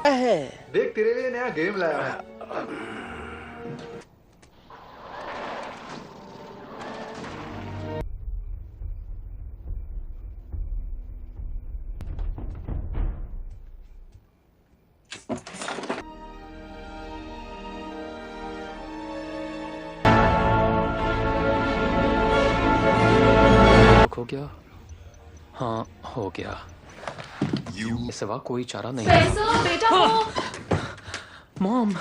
है। देख तेरे लिए नया गेम लाया हूं। हो गया? हाँ हो गया। सिवा कोई चारा नहीं। बेटा मॉम। अरे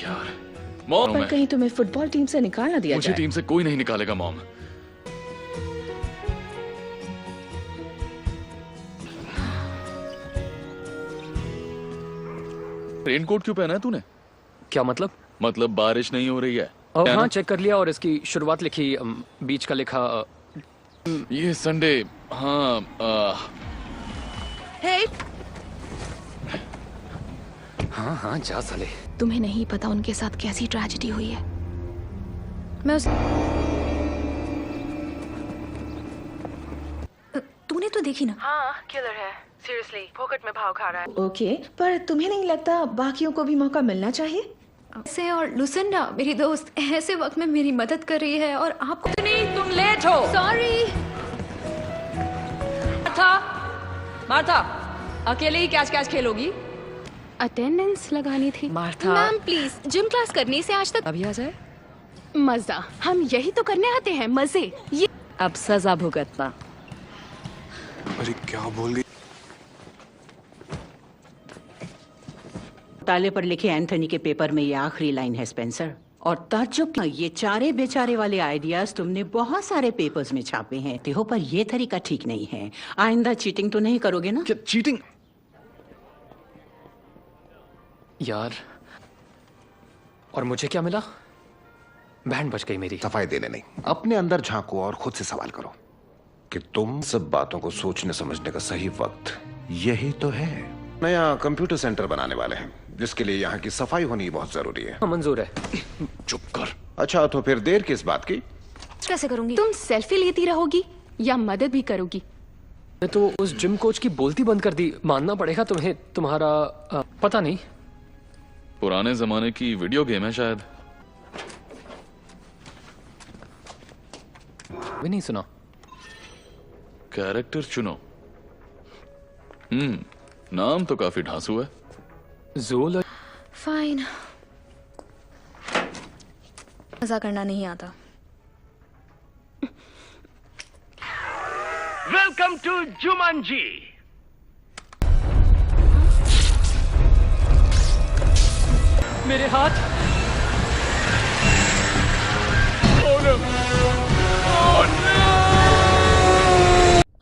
यार मॉम, पर कहीं तुम्हें फुटबॉल टीम से निकाल ना दिया मुझे जाए। टीम से कोई नहीं निकालेगा मॉम। रेनकोट क्यों पहना है तूने? क्या मतलब? मतलब बारिश नहीं हो रही है? हाँ चेक कर लिया और इसकी शुरुआत लिखी, बीच का लिखा। ये संडे। हाँ हे, हाँ हाँ जा साले। तुम्हें नहीं पता उनके साथ कैसी ट्रेजेडी हुई है। मैं उस तूने तो देखी ना? हाँ किलर है, सीरियसली फोकट में भाव खा रहा है। ओके, पर तुम्हें नहीं लगता बाकियों को भी मौका मिलना चाहिए? ऐसे और लुसिंडा मेरी दोस्त ऐसे वक्त में मेरी मदद कर रही है और आपको नहीं, तुम लेट हो। सॉरी। मार्था अकेले ही कैच कैच खेलोगी? अटेंडेंस लगानी थी। Martha ma'am please, gym class करने से आज तक अभी आ जाए। मजा हम यही तो करने आते हैं, मजे। ये अब सजा भुगतना। अरे क्या बोल रही? ताले पर लिखे एंथनी के पेपर में ये आखिरी लाइन है स्पेंसर। और ताज्जुब, ये चारे बेचारे वाले आइडियाज तुमने बहुत सारे पेपर्स में छापे हैं हो, पर ये तरीका ठीक नहीं है। आइंदा चीटिंग तो नहीं करोगे ना? क्या चीटिंग? यार और मुझे क्या मिला? बैंड बच गई मेरी। सफाई देने नहीं, अपने अंदर झांको और खुद से सवाल करो कि तुम सब बातों को सोचने समझने का सही वक्त यही तो है। नया कंप्यूटर सेंटर बनाने वाले हैं जिसके लिए यहाँ की सफाई होनी बहुत जरूरी है। मंजूर है। चुप कर। अच्छा तो फिर देर किस बात की? कैसे करूंगी? तुम सेल्फी लेती रहोगी या मदद भी करोगी? मैं तो उस जिम कोच की बोलती बंद कर दी। मानना पड़ेगा तुम्हें, तुम्हारा पता नहीं। पुराने जमाने की वीडियो गेम है शायद। भी नहीं सुना। कैरेक्टर चुनो। नाम तो काफी ढांसू है। जोल। फाइन। मजा करना नहीं आता। Welcome to Jumanji. मेरे हाथ।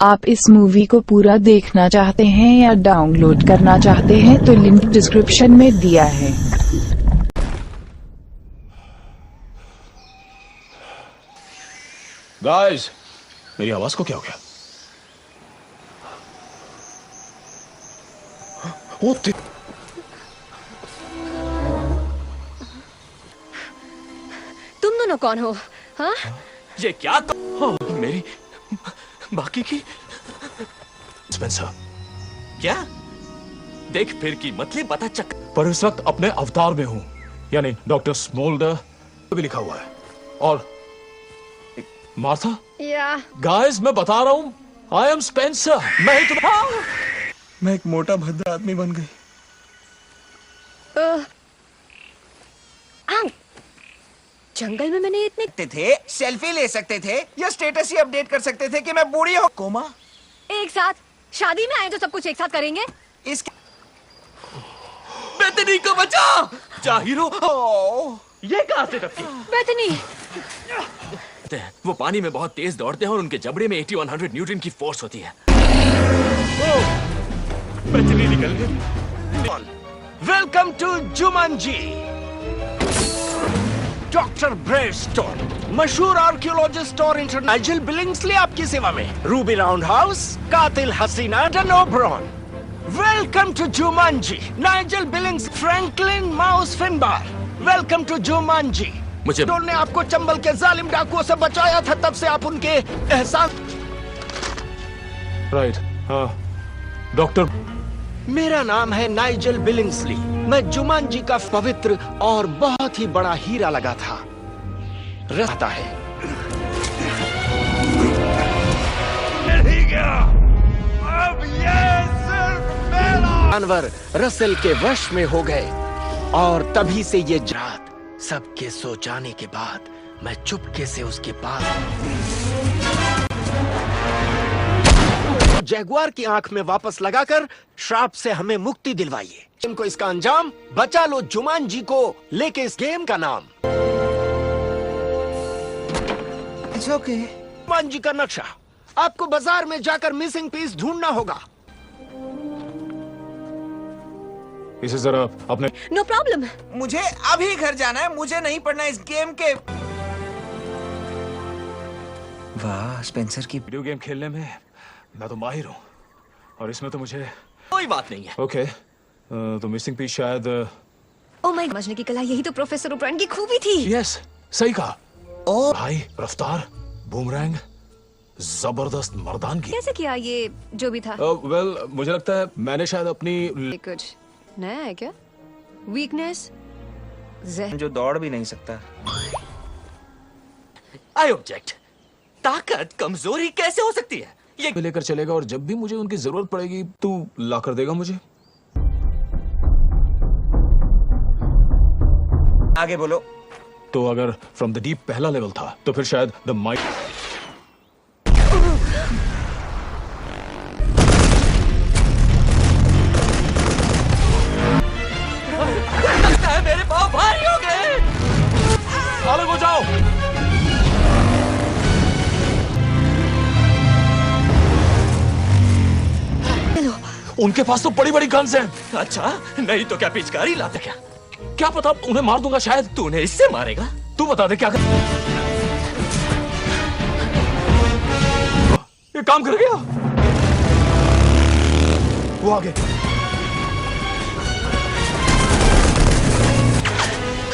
आप इस मूवी को पूरा देखना चाहते हैं या डाउनलोड करना चाहते हैं तो लिंक डिस्क्रिप्शन में दिया है। गाइस, मेरी आवाज को क्या हो गया? तुम दोनों कौन हो? हाँ? ये क्या? मेरी बाकी की स्पेंसर। क्या? देख फिर की मतलब पता चक। पर इस वक्त अपने अवतार में हूं, यानी डॉक्टर स्मोल्डर भी लिखा हुआ है। और मार्था? या गाइस मैं बता रहा हूं, आई एम स्पेंसर। मैं ही मैं एक मोटा भद्दा आदमी बन गई। जंगल में मैंने इतने थे, सेल्फी ले सकते थे या स्टेटस ही अपडेट कर सकते थे कि मैं बूढ़ी हूँ। कोमा एक साथ शादी में आए तो सब कुछ एक साथ करेंगे। इसके बेतनी को बचा। जा हीरो। ये कहां से टपकी? बेतनी। वो पानी में बहुत तेज दौड़ते हैं और उनके जबड़े में 8100 न्यूटन की फोर्स होती है। बेतनी निकल गई। Welcome to Jumanji. Doctor Bravestone, मशहूर आर्कियोलॉजिस्ट और इंटरनेशनल बिलिंग्सली आपकी सेवा में। रूबी राउंड हाउस, कातिल हसीना डनोब्रॉन। Welcome to Jumanji. Nigel Billings, Franklin Mouse Finbar. Welcome to Jumanji. मुझे ने आपको चंबल के जालिम डाकुओं से बचाया था, तब से आप उनके एहसान। राइट, हाँ डॉक्टर मेरा नाम है नाइजल बिलिंग्सली। मैं जुमांजी का पवित्र और बहुत ही बड़ा हीरा लगा था। रहता है अब ये सिर्फ मेरा जानवर रसेल के वश में हो गए और तभी से ये रात सबके सो जाने के बाद मैं चुपके से उसके पास जैगुआर की आंख में वापस लगाकर श्राप से हमें मुक्ति दिलवाइए। इनको इसका अंजाम बचा लो जुमांजी को लेके इस गेम का नाम ओके। जुमांजी का नक्शा आपको बाजार में जाकर मिसिंग पीस ढूंढना होगा। इसे जरा अपने नो प्रॉब्लम। मुझे अभी घर जाना है, मुझे नहीं पढ़ना इस गेम के। वाह, स्पेंसर की वीडियो गेम खेलने में मैं तो माहिर हूँ और इसमें तो मुझे कोई बात नहीं है। ओके तो मिसिंग पीस शायद ओ माय, समझने की कला यही तो प्रोफेसर ओब्रायन की खूबी थी। यस, सही कहा। ओ भाई, रफ्तार, बूमरैंग, जबरदस्त मर्दानगी। कैसे किया ये जो भी था? वेल मुझे लगता है मैंने शायद अपनी कुछ नया है क्या? वीकनेस जो दौड़ भी नहीं सकता। I object. ताकत कमजोरी कैसे हो सकती है? ये लेकर चलेगा और जब भी मुझे उनकी जरूरत पड़ेगी तू ला कर देगा मुझे। आगे बोलो। तो अगर फ्रॉम द डीप पहला लेवल था तो फिर शायद द माइट मेरे पाँव भारी हो गए। अलग हो जाओ। उनके पास तो बड़ी बड़ी गन्स हैं। अच्छा, नहीं तो क्या पिचकारी लाते क्या? क्या पता उन्हें मार दूंगा शायद। तू उन्हें इससे मारेगा? तू बता दे क्या कर। ये काम कर गया। वो आगे।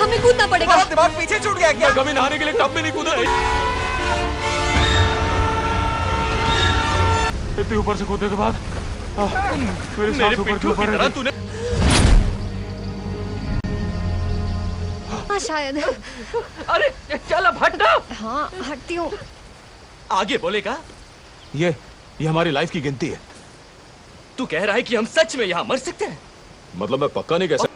हमें कूदना पड़ेगा। दिमाग पीछे छूट गया क्या? मैं कभी नहाने के लिए टब में नहीं कूदा। इतने ऊपर से कूदने के बाद मेरे पिट्ठू की तरह तूने शायद। अरे चल अब हट ना। हाँ हटती हूँ। आगे बोलेगा। ये हमारी लाइफ की गिनती है। तू कह रहा है कि हम सच में यहाँ मर सकते हैं? मतलब मैं पक्का नहीं कह सकता।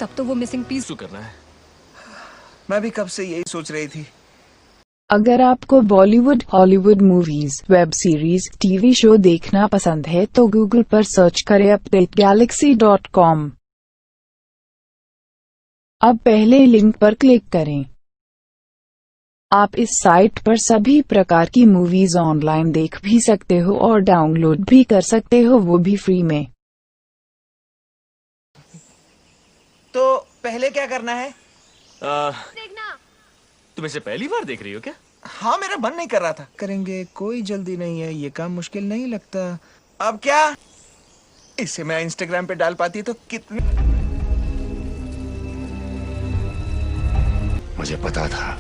तब तो वो मिसिंग पीस करना है। मैं भी कब से यही सोच रही थी। अगर आपको Bollywood, Hollywood movies, web series, TV show देखना पसंद है तो गूगल पर सर्च करें updategalaxy.com। अब पहले लिंक पर क्लिक करें। आप इस साइट पर सभी प्रकार की मूवीज ऑनलाइन देख भी सकते हो और डाउनलोड भी कर सकते हो, वो भी फ्री में। तो पहले क्या करना है? देखना। तुम इसे पहली बार देख रही हो क्या? हाँ, मेरा मन नहीं कर रहा था। करेंगे, कोई जल्दी नहीं है, ये काम मुश्किल नहीं लगता। अब क्या? इसे मैं इंस्टाग्राम पे डाल पाती तो कितनी। मुझे पता था।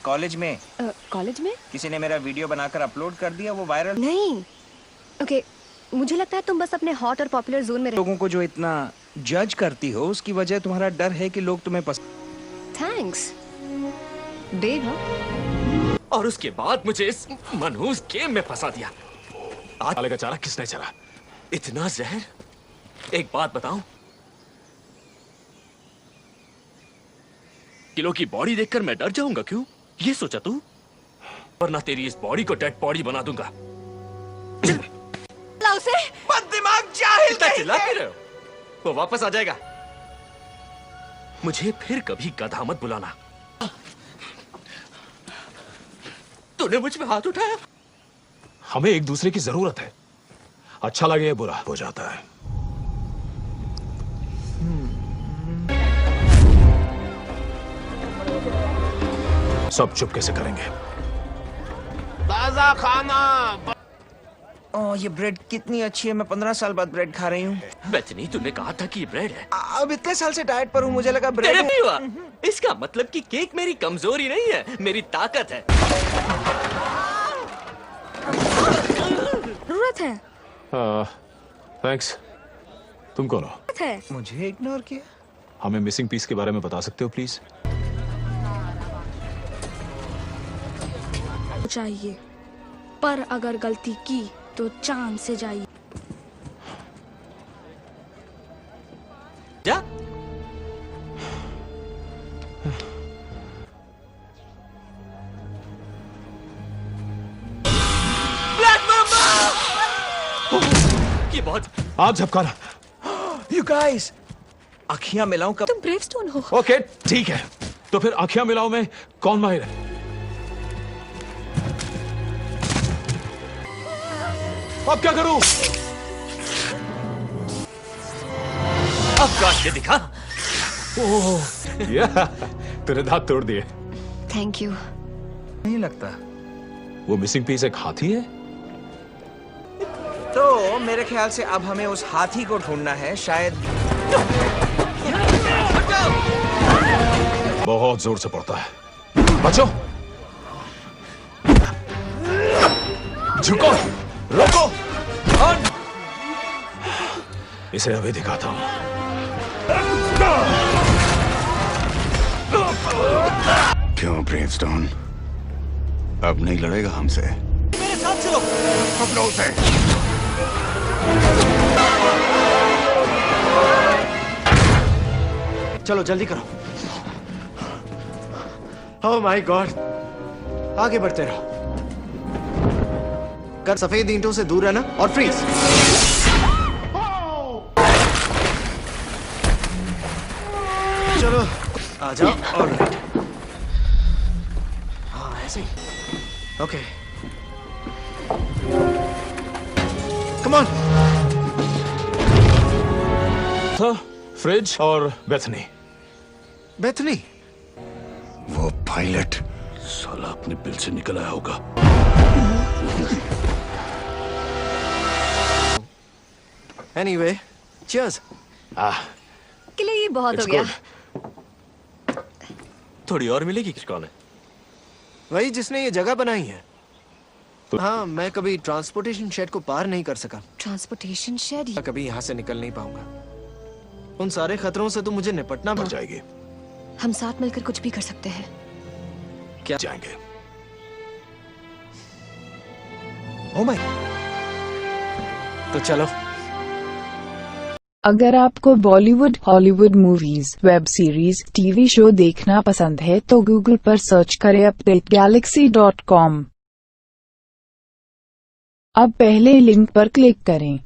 कॉलेज में कॉलेज में किसी ने मेरा वीडियो बनाकर अपलोड कर दिया, वो वायरल। नहीं। ओके, मुझे लगता है तुम बस अपने हॉट और पॉपुलर जोन में लोगों को जो इतना जज करती हो उसकी वजह तुम्हारा डर है कि लोग तुम्हें पसंद। Thanks babe. हाँ, और उसके बाद मुझे इस मनहूस गेम में फंसा दिया। आज वाले का चारा किसने चला? इतना जहर। एक बात बताऊं, किलो की बॉडी देखकर मैं डर जाऊंगा क्यों? ये सोचा तू? वरना तेरी इस बॉडी को डेड बॉडी बना दूंगा। उसे दिमाग जाहिल चिल्ला क्यों रहे हो? वो वापस आ जाएगा। मुझे फिर कभी गधा मत बुलाना। तूने मुझ पे हाथ उठाया। हमें एक दूसरे की जरूरत है। अच्छा लगे या बुरा हो जाता है। सब चुपके से करेंगे। ताजा खाना। ओह ये ब्रेड कितनी अच्छी है, मैं 15 साल बाद ब्रेड खा रही हूँ। बेथनी, तूने कहा था कि ये ब्रेड है। अब इतने साल से डाइट पर हूँ, मुझे लगा ब्रेड तेरे है। भी हुआ। इसका मतलब कि केक मेरी कमजोरी नहीं है, मेरी ताकत है। जरूरत है। थैंक्स। तुम कौन हो? मुझे इग्नोर किया। हमें मिसिंग पीस के बारे में बता सकते हो प्लीज? चाहिए, पर अगर गलती की तो चांद से जाइए। जा। ये बहुत आप झपकाना। You guys, आँखियां मिलाऊं कब? तुम ब्रेवस्टोन हो। ओके ठीक है, तो फिर आँखियां मिलाओ में कौन माहिर है? अब क्या करूं? अब काट के दिखा। ओह तेरे दांत तोड़ दिए। Thank you. नहीं लगता। वो मिसिंग पीस एक हाथी है? तो मेरे ख्याल से अब हमें उस हाथी को ढूंढना है, शायद। बहुत जोर से पड़ता है। बचो, झुको, रोको, और इसे अभी दिखाता हूं। क्यों ब्रेवस्टोन अब नहीं लड़ेगा हमसे? मेरे साथ चलो। पकड़ो उसे। चलो जल्दी करो। ओह माय गॉड, आगे बढ़ते रहो। कर सफेद ईंटों से दूर रहना और फ्रीज। चलो आ जाओ। ऑलराइट, हाँ ऐसे ही। Okay come on. था फ्रिज और बेथनी। बेथनी? वो पायलट साला अपने बिल से निकल आया होगा। Anyway, cheers. के लिए ये बहुत हो गया। थोड़ी और मिलेगी? कौन है? वही जिसने ये जगह बनाई है। हाँ, मैं कभी ट्रांसपोर्टेशन शेड को पार नहीं कर सका। Transportation shed? कभी यहाँ से निकल नहीं पाऊंगा। उन सारे खतरों से तो मुझे निपटना पड़ जाएगी। हम साथ मिलकर कुछ भी कर सकते हैं। क्या जाएंगे? ओ माय, तो चलो। अगर आपको Bollywood, Hollywood movies, web series, TV show देखना पसंद है तो गूगल पर सर्च करें updategalaxy.com। अब पहले लिंक पर क्लिक करें।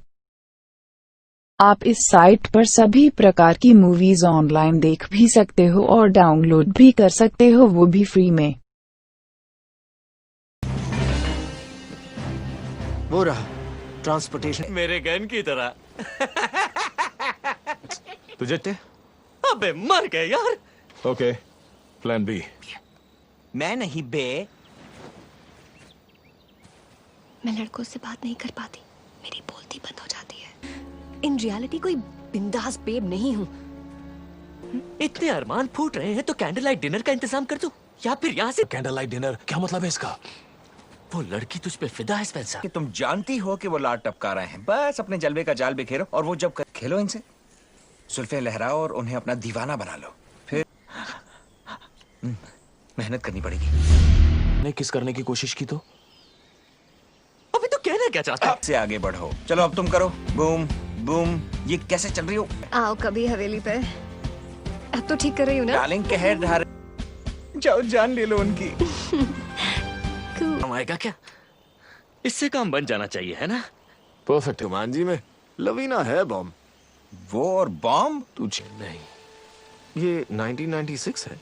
आप इस साइट पर सभी प्रकार की मूवीज ऑनलाइन देख भी सकते हो और डाउनलोड भी कर सकते हो, वो भी फ्री में। वो रहा ट्रांसपोर्टेशन। मेरे गन की तरह। तुझे? अबे मर गए यार। Okay, plan B. मैं नहीं बे। मैं लड़कों से बात नहीं कर पाती, मेरी बोलती बंद हो जाती है। इन रियलिटी कोई बिंदास बेब नहीं हूँ। इतने अरमान फूट रहे हैं तो कैंडल लाइट डिनर का इंतजाम कर दूं, या फिर यहाँ से? कैंडल लाइट डिनर क्या मतलब है इसका? वो लड़की तुझ पे फिदा है स्पेंसर। कि तुम जानती हो कि वो लाड टपका रहे हैं, बस अपने जलवे का जाल बिखेरो और वो जब खेलो इनसे, जुल्फे लहराओ और उन्हें अपना दीवाना बना लो। फिर मेहनत करनी पड़ेगी। ने किस करने की कोशिश की तो? अभी तो कहना क्या चाहता है? से आगे बढ़ो। चलो अब तुम करो। Boom boom. ये कैसे चल रही हो? आओ कभी हवेली पे। अब तो ठीक कर रही हूँ ना? डार्लिंग के हेड धार। जाओ जान ले लो उनकी। आएगा क्या? इससे काम बन जाना चाहिए, है ना? परफेक्ट। गुमान जी में लवीना है बॉम्ब। वो और बॉम्ब? तुझे नहीं, ये 1996 है।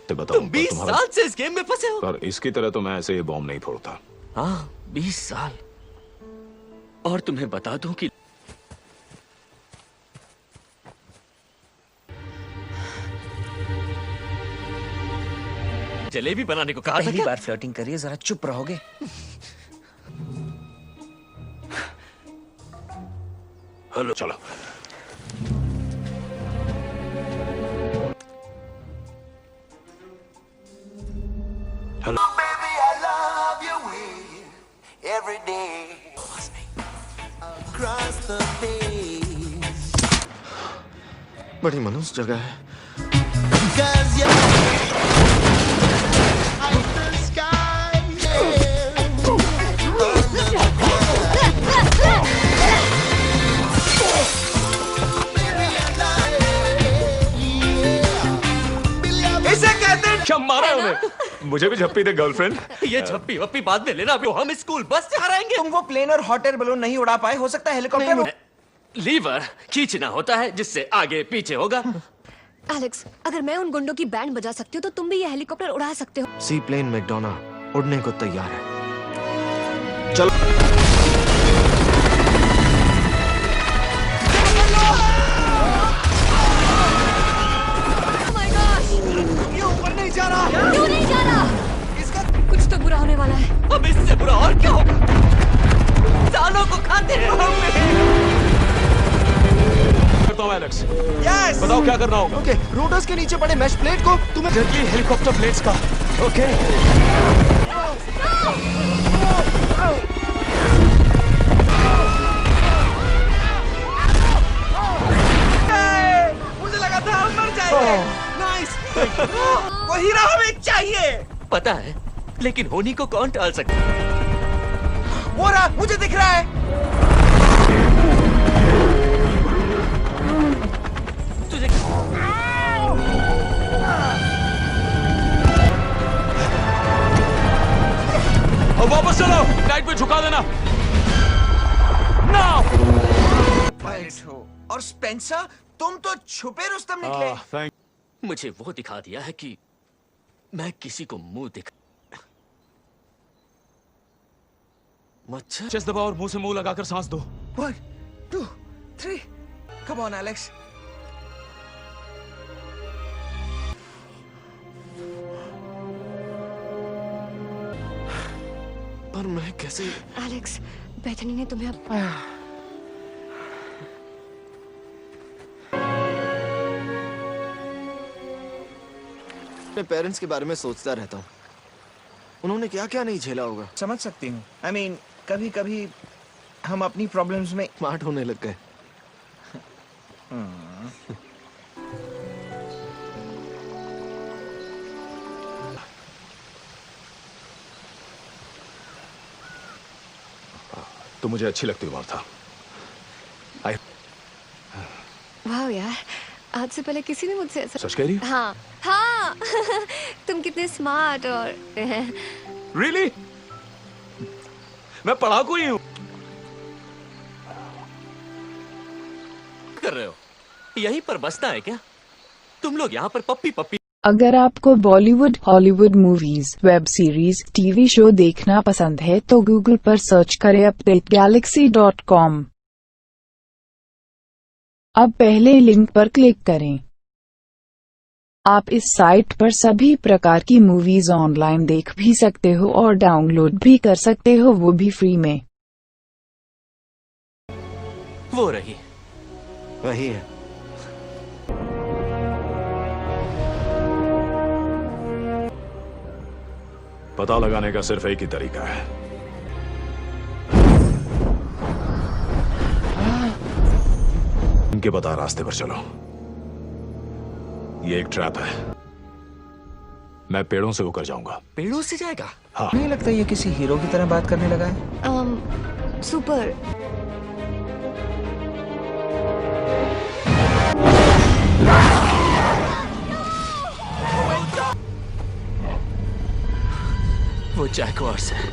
तो बताओ, तुम 20 साल से इस गेम में फंसे हो। पर इसकी तरह तो मैं ऐसे ये बॉम्ब नहीं फोड़ता। हाँ 20 साल। और तुम्हें बता दूं कि जलेबी बनाने को कहा था। पहली बार फ्लर्टिंग करिए, जरा चुप रहोगे? हेलो चलो। हेलो बड़ी मनुष्य जगह है। इसे कहते हैं क्या मारा है उन्हें? मुझे भी झप्पी दे गर्लफ्रेंड। ये झप्पी वप्पी बाद में लेना, अभी हम स्कूल बस से हराएंगे। तुम वो प्लेन और हॉट एयर बलून नहीं उड़ा पाए, हो सकता है हेलीकॉप्टर। लीवर खींचना होता है जिससे आगे पीछे होगा। एलेक्स, अगर मैं उन गुंडों की बैंड बजा सकती हूँ तो तुम भी ये हेलीकॉप्टर उड़ा सकते हो। सी प्लेन मैकडोना उड़ने को तैयार है। चलो। ये ऊपर नहीं जा रहा। क्यों नहीं जा रहा? इसका कुछ तो बुरा होने वाला है। अब इससे बुरा और क्या होगा? सालों को खाते हैं करता हूँ एलेक्स। यस। बताओ क्या करना होगा? ओके, रोटर्स के नीचे पड़े मैश प्लेट को तुम्हें जल्दी हेलीकॉप्टर प्लेट्स का। ओके। मुझे लगा था हम मर जाएंगे। नाइस। वो हीरा हमें चाहिए। पता है, लेकिन होनी को कौन टाल सकता है? वो रहा, मुझे दिख रहा है। तुझे अब वापस चलो, लाइट पे झुका देना। नाउ। पायलट हो और स्पेंसर, तुम तो छुपे रुस्तम निकले। मुझे वो दिखा दिया है कि मैं किसी को मुंह दिखा। मच्छर चेस्ट दबाओ और मुंह से मुंह लगाकर सांस दो। 1 2 3 कम ऑन एलेक्स। पर मैं कैसे? एलेक्स, बेथनी ने तुम्हें अब अपने पेरेंट्स के बारे में सोचता रहता हूँ। उन्होंने क्या क्या नहीं झेला होगा। समझ सकती हूँ। I mean, कभी कभी हम अपनी प्रॉब्लम्स में स्मार्ट होने लग गए। तो मुझे अच्छी लगती है मार्था। वाह यार, आज से पहले किसी ने मुझसे ऐसा। सच कह रही हो? हाँ हाँ। तुम कितने स्मार्ट और Really? मैं पढ़ाकू ही हूँ। कर रहे हो? यहीं पर बसना है क्या? तुम लोग यहाँ पर पप्पी पप्पी। अगर आपको Bollywood, Hollywood movies, web series, TV show देखना पसंद है तो गूगल पर सर्च करें updategalaxy.com। अब पहले लिंक पर क्लिक करें। आप इस साइट पर सभी प्रकार की मूवीज ऑनलाइन देख भी सकते हो और डाउनलोड भी कर सकते हो, वो भी फ्री में। वो रही, वही है। पता लगाने का सिर्फ एक ही तरीका है। इनके बता रास्ते पर चलो। ये एक ट्रैप है। मैं पेड़ों से होकर जाऊंगा। पेड़ों से जाएगा? हाँ। नहीं लगता ये किसी हीरो की तरह बात करने लगा है। सुपर। वो जैकवार्स है।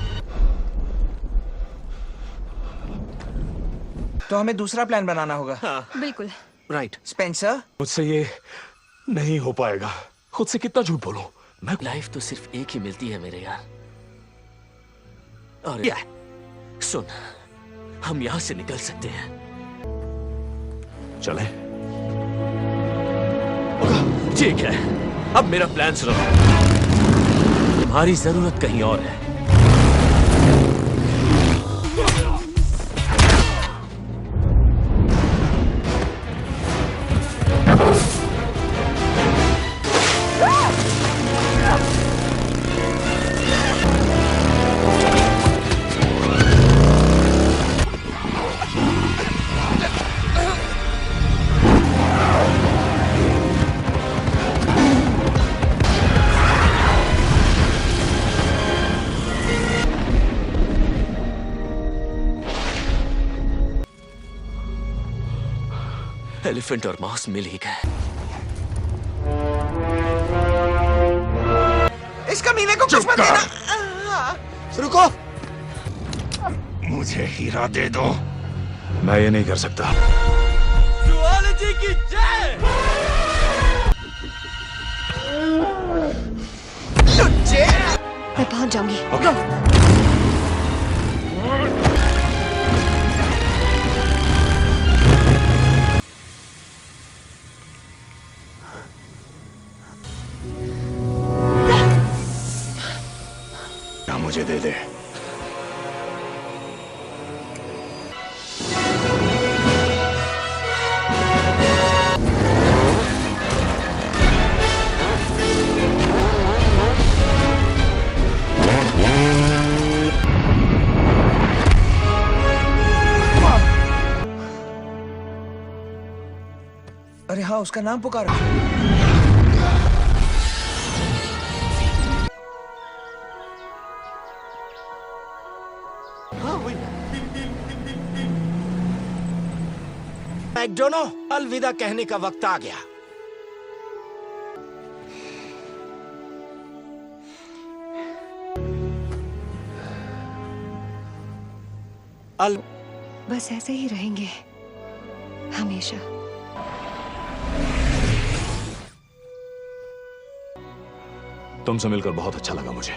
तो हमें दूसरा प्लान बनाना होगा। हाँ। बिल्कुल। राइट। स्पेंसर, मुझसे ये नहीं हो पाएगा। खुद से कितना झूठ बोलूं मैं। लाइफ तो सिर्फ एक ही मिलती है मेरे यार। और यार सुन, हम यहां से निकल सकते हैं। चले? ठीक है, अब मेरा प्लान सुनो। तुम्हारी जरूरत कहीं और है। एलिफेंट और माउस मिल ही गए। इस कमीने को कुछ मत देना। रुको, मुझे हीरा दे दो। मैं ये नहीं कर सकता। जुआलॉजी की जय। मैं पहुंच जाऊंगी। ना मुझे दे दे। अरे हाँ, उसका नाम पुकारो। मैकडोनो, अलविदा कहने का वक्त आ गया। बस ऐसे ही रहेंगे हमेशा। तुमसे मिलकर बहुत अच्छा लगा मुझे।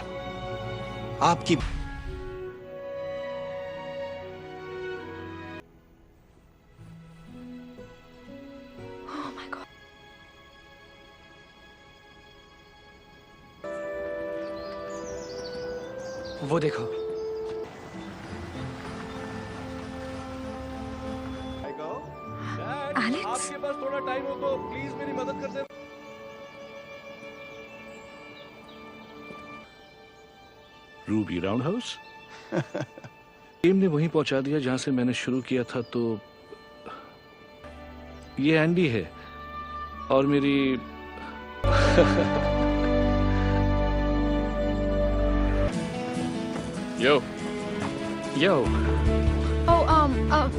आपकी वो देखो। एलेक्स, आपके पास थोड़ा टाइम हो तो प्लीज मेरी मदद कर दे। Ruby round house. टीम ने वहीं पहुंचा दिया जहां से मैंने शुरू किया था। तो ये एंडी है और मेरी यो यो।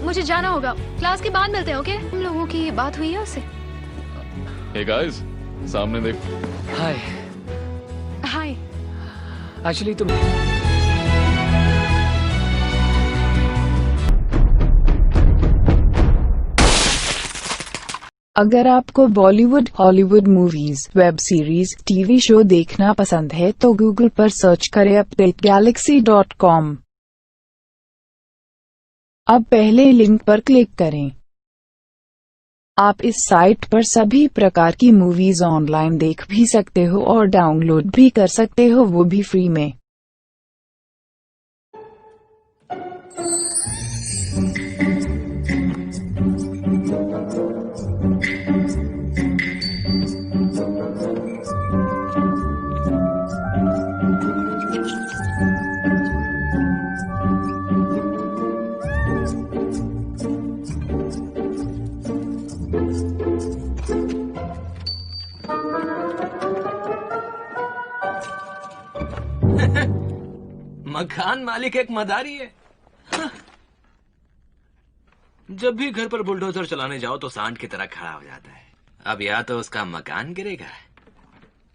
मुझे जाना होगा। क्लास के बाद मिलते हैं, ओके? हम लोगों की बात हुई है उससे। हे गाइस, सामने देख। हाय। हाय। एक्चुअली तुम अगर आपको Bollywood, Hollywood movies, web series, TV show देखना पसंद है तो गूगल पर सर्च करें updategalaxy.com। अब पहले लिंक पर क्लिक करें। आप इस साइट पर सभी प्रकार की मूवीज ऑनलाइन देख भी सकते हो और डाउनलोड भी कर सकते हो, वो भी फ्री में। मकान मालिक एक मदारी है। जब भी घर पर बुलडोजर चलाने जाओ तो सांड की तरह खड़ा हो जाता है। अब या तो उसका मकान गिरेगा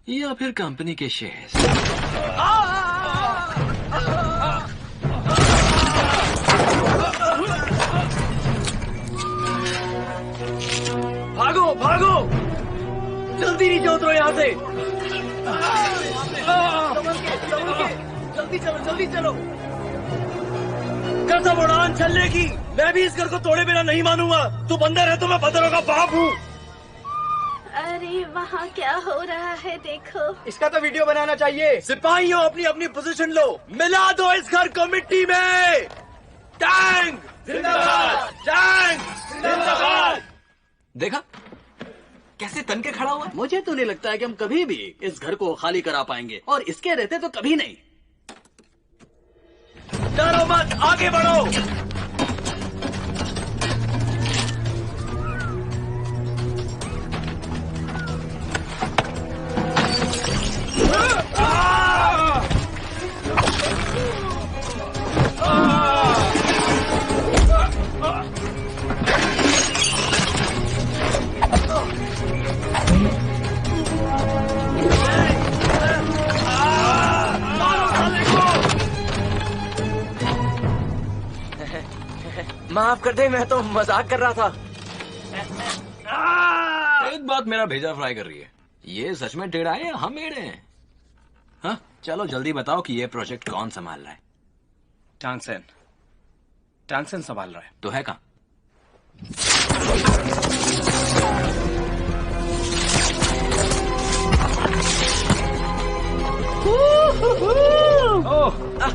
या फिर कंपनी के शेयर। भागो भागो, जल्दी नीचे उतरो यहाँ से। जल्दी चलो जल्दी चलो। कसम उड़ान चलने की। मैं भी इस घर को तोड़े बिना नहीं मानूंगा। तू बंदर है तो मैं बंदरों का बाप हूँ। अरे वहाँ क्या हो रहा है देखो। इसका तो वीडियो बनाना चाहिए। सिपाहियों, अपनी अपनी पोजीशन लो। मिला दो इस घर को मिट्टी में। टैंक जिंदाबाद, टैंक जिंदाबाद। देखा कैसे तन के खड़ा हुआ। मुझे तो नहीं लगता है कि हम कभी भी इस घर को खाली करा पाएंगे, और इसके रहते तो कभी नहीं। डरो मत, आगे बढ़ो। माफ कर दे, मैं तो मजाक कर रहा था। एक बात मेरा भेजा फ्राई कर रही है, ये सच में टेढ़ा है या हम एड़े हैं? हाँ चलो जल्दी बताओ कि ये प्रोजेक्ट कौन संभाल रहा है? टांगसेन संभाल रहा है। तो है कहाँ?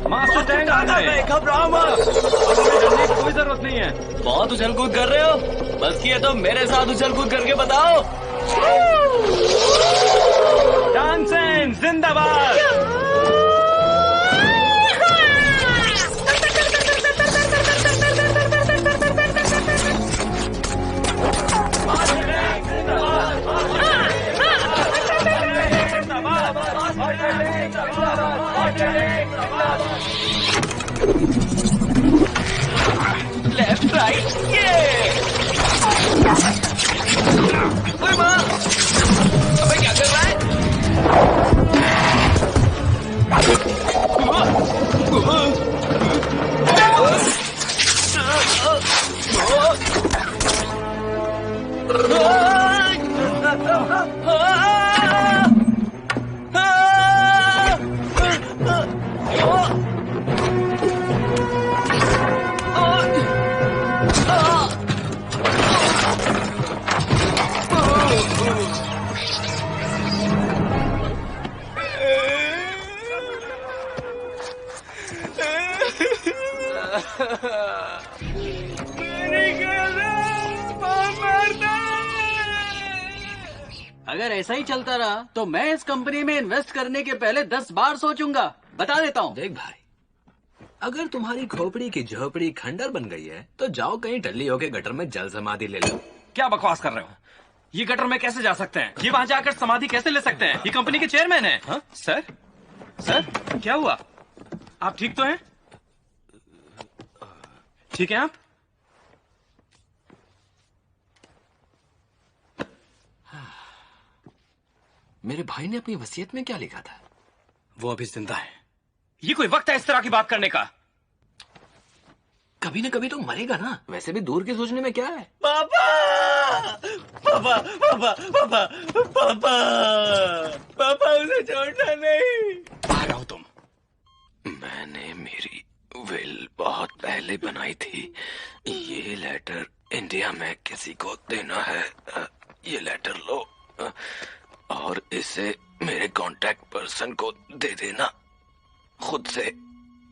मास्टर टैंक आ गए। घबराओ मत, डरने की कोई जरूरत नहीं है। बहुत उछल कूद कर रहे हो, बस किए तो मेरे साथ उछल कूद करके बताओ। टांगसेन जिंदाबाद। लेफ्ट राइट ये। ओए माँ, अबे क्या कर रहा है? अगर ऐसा ही चलता रहा तो मैं इस कंपनी में इन्वेस्ट करने के पहले 10 बार सोचूंगा, बता देता हूँ। देख भाई, अगर तुम्हारी खोपड़ी की झोपड़ी खंडर बन गई है तो जाओ कहीं टल्ली होके गटर में जल समाधि ले लो। क्या बकवास कर रहे हो? ये गटर में कैसे जा सकते हैं? ये वहां जाकर समाधि कैसे ले सकते हैं? ये कंपनी के चेयरमैन है। हाँ? सर क्या हुआ? आप ठीक तो हैं? ठीक है आप? मेरे भाई ने अपनी वसीयत में क्या लिखा था? वो अभी जिंदा है। ये कोई वक्त है इस तरह की बात करने का? कभी न कभी तो मरेगा ना। वैसे भी दूर के सोचने में क्या है? पापा पापा पापा पापा पापा पापा उसे छोड़ना नहीं। आ रहा हो तुम। मैंने मेरी विल बहुत पहले बनाई थी। ये लेटर इंडिया में किसी को देना है। ये लेटर लो और इसे मेरे कांटेक्ट पर्सन को दे देना खुद से,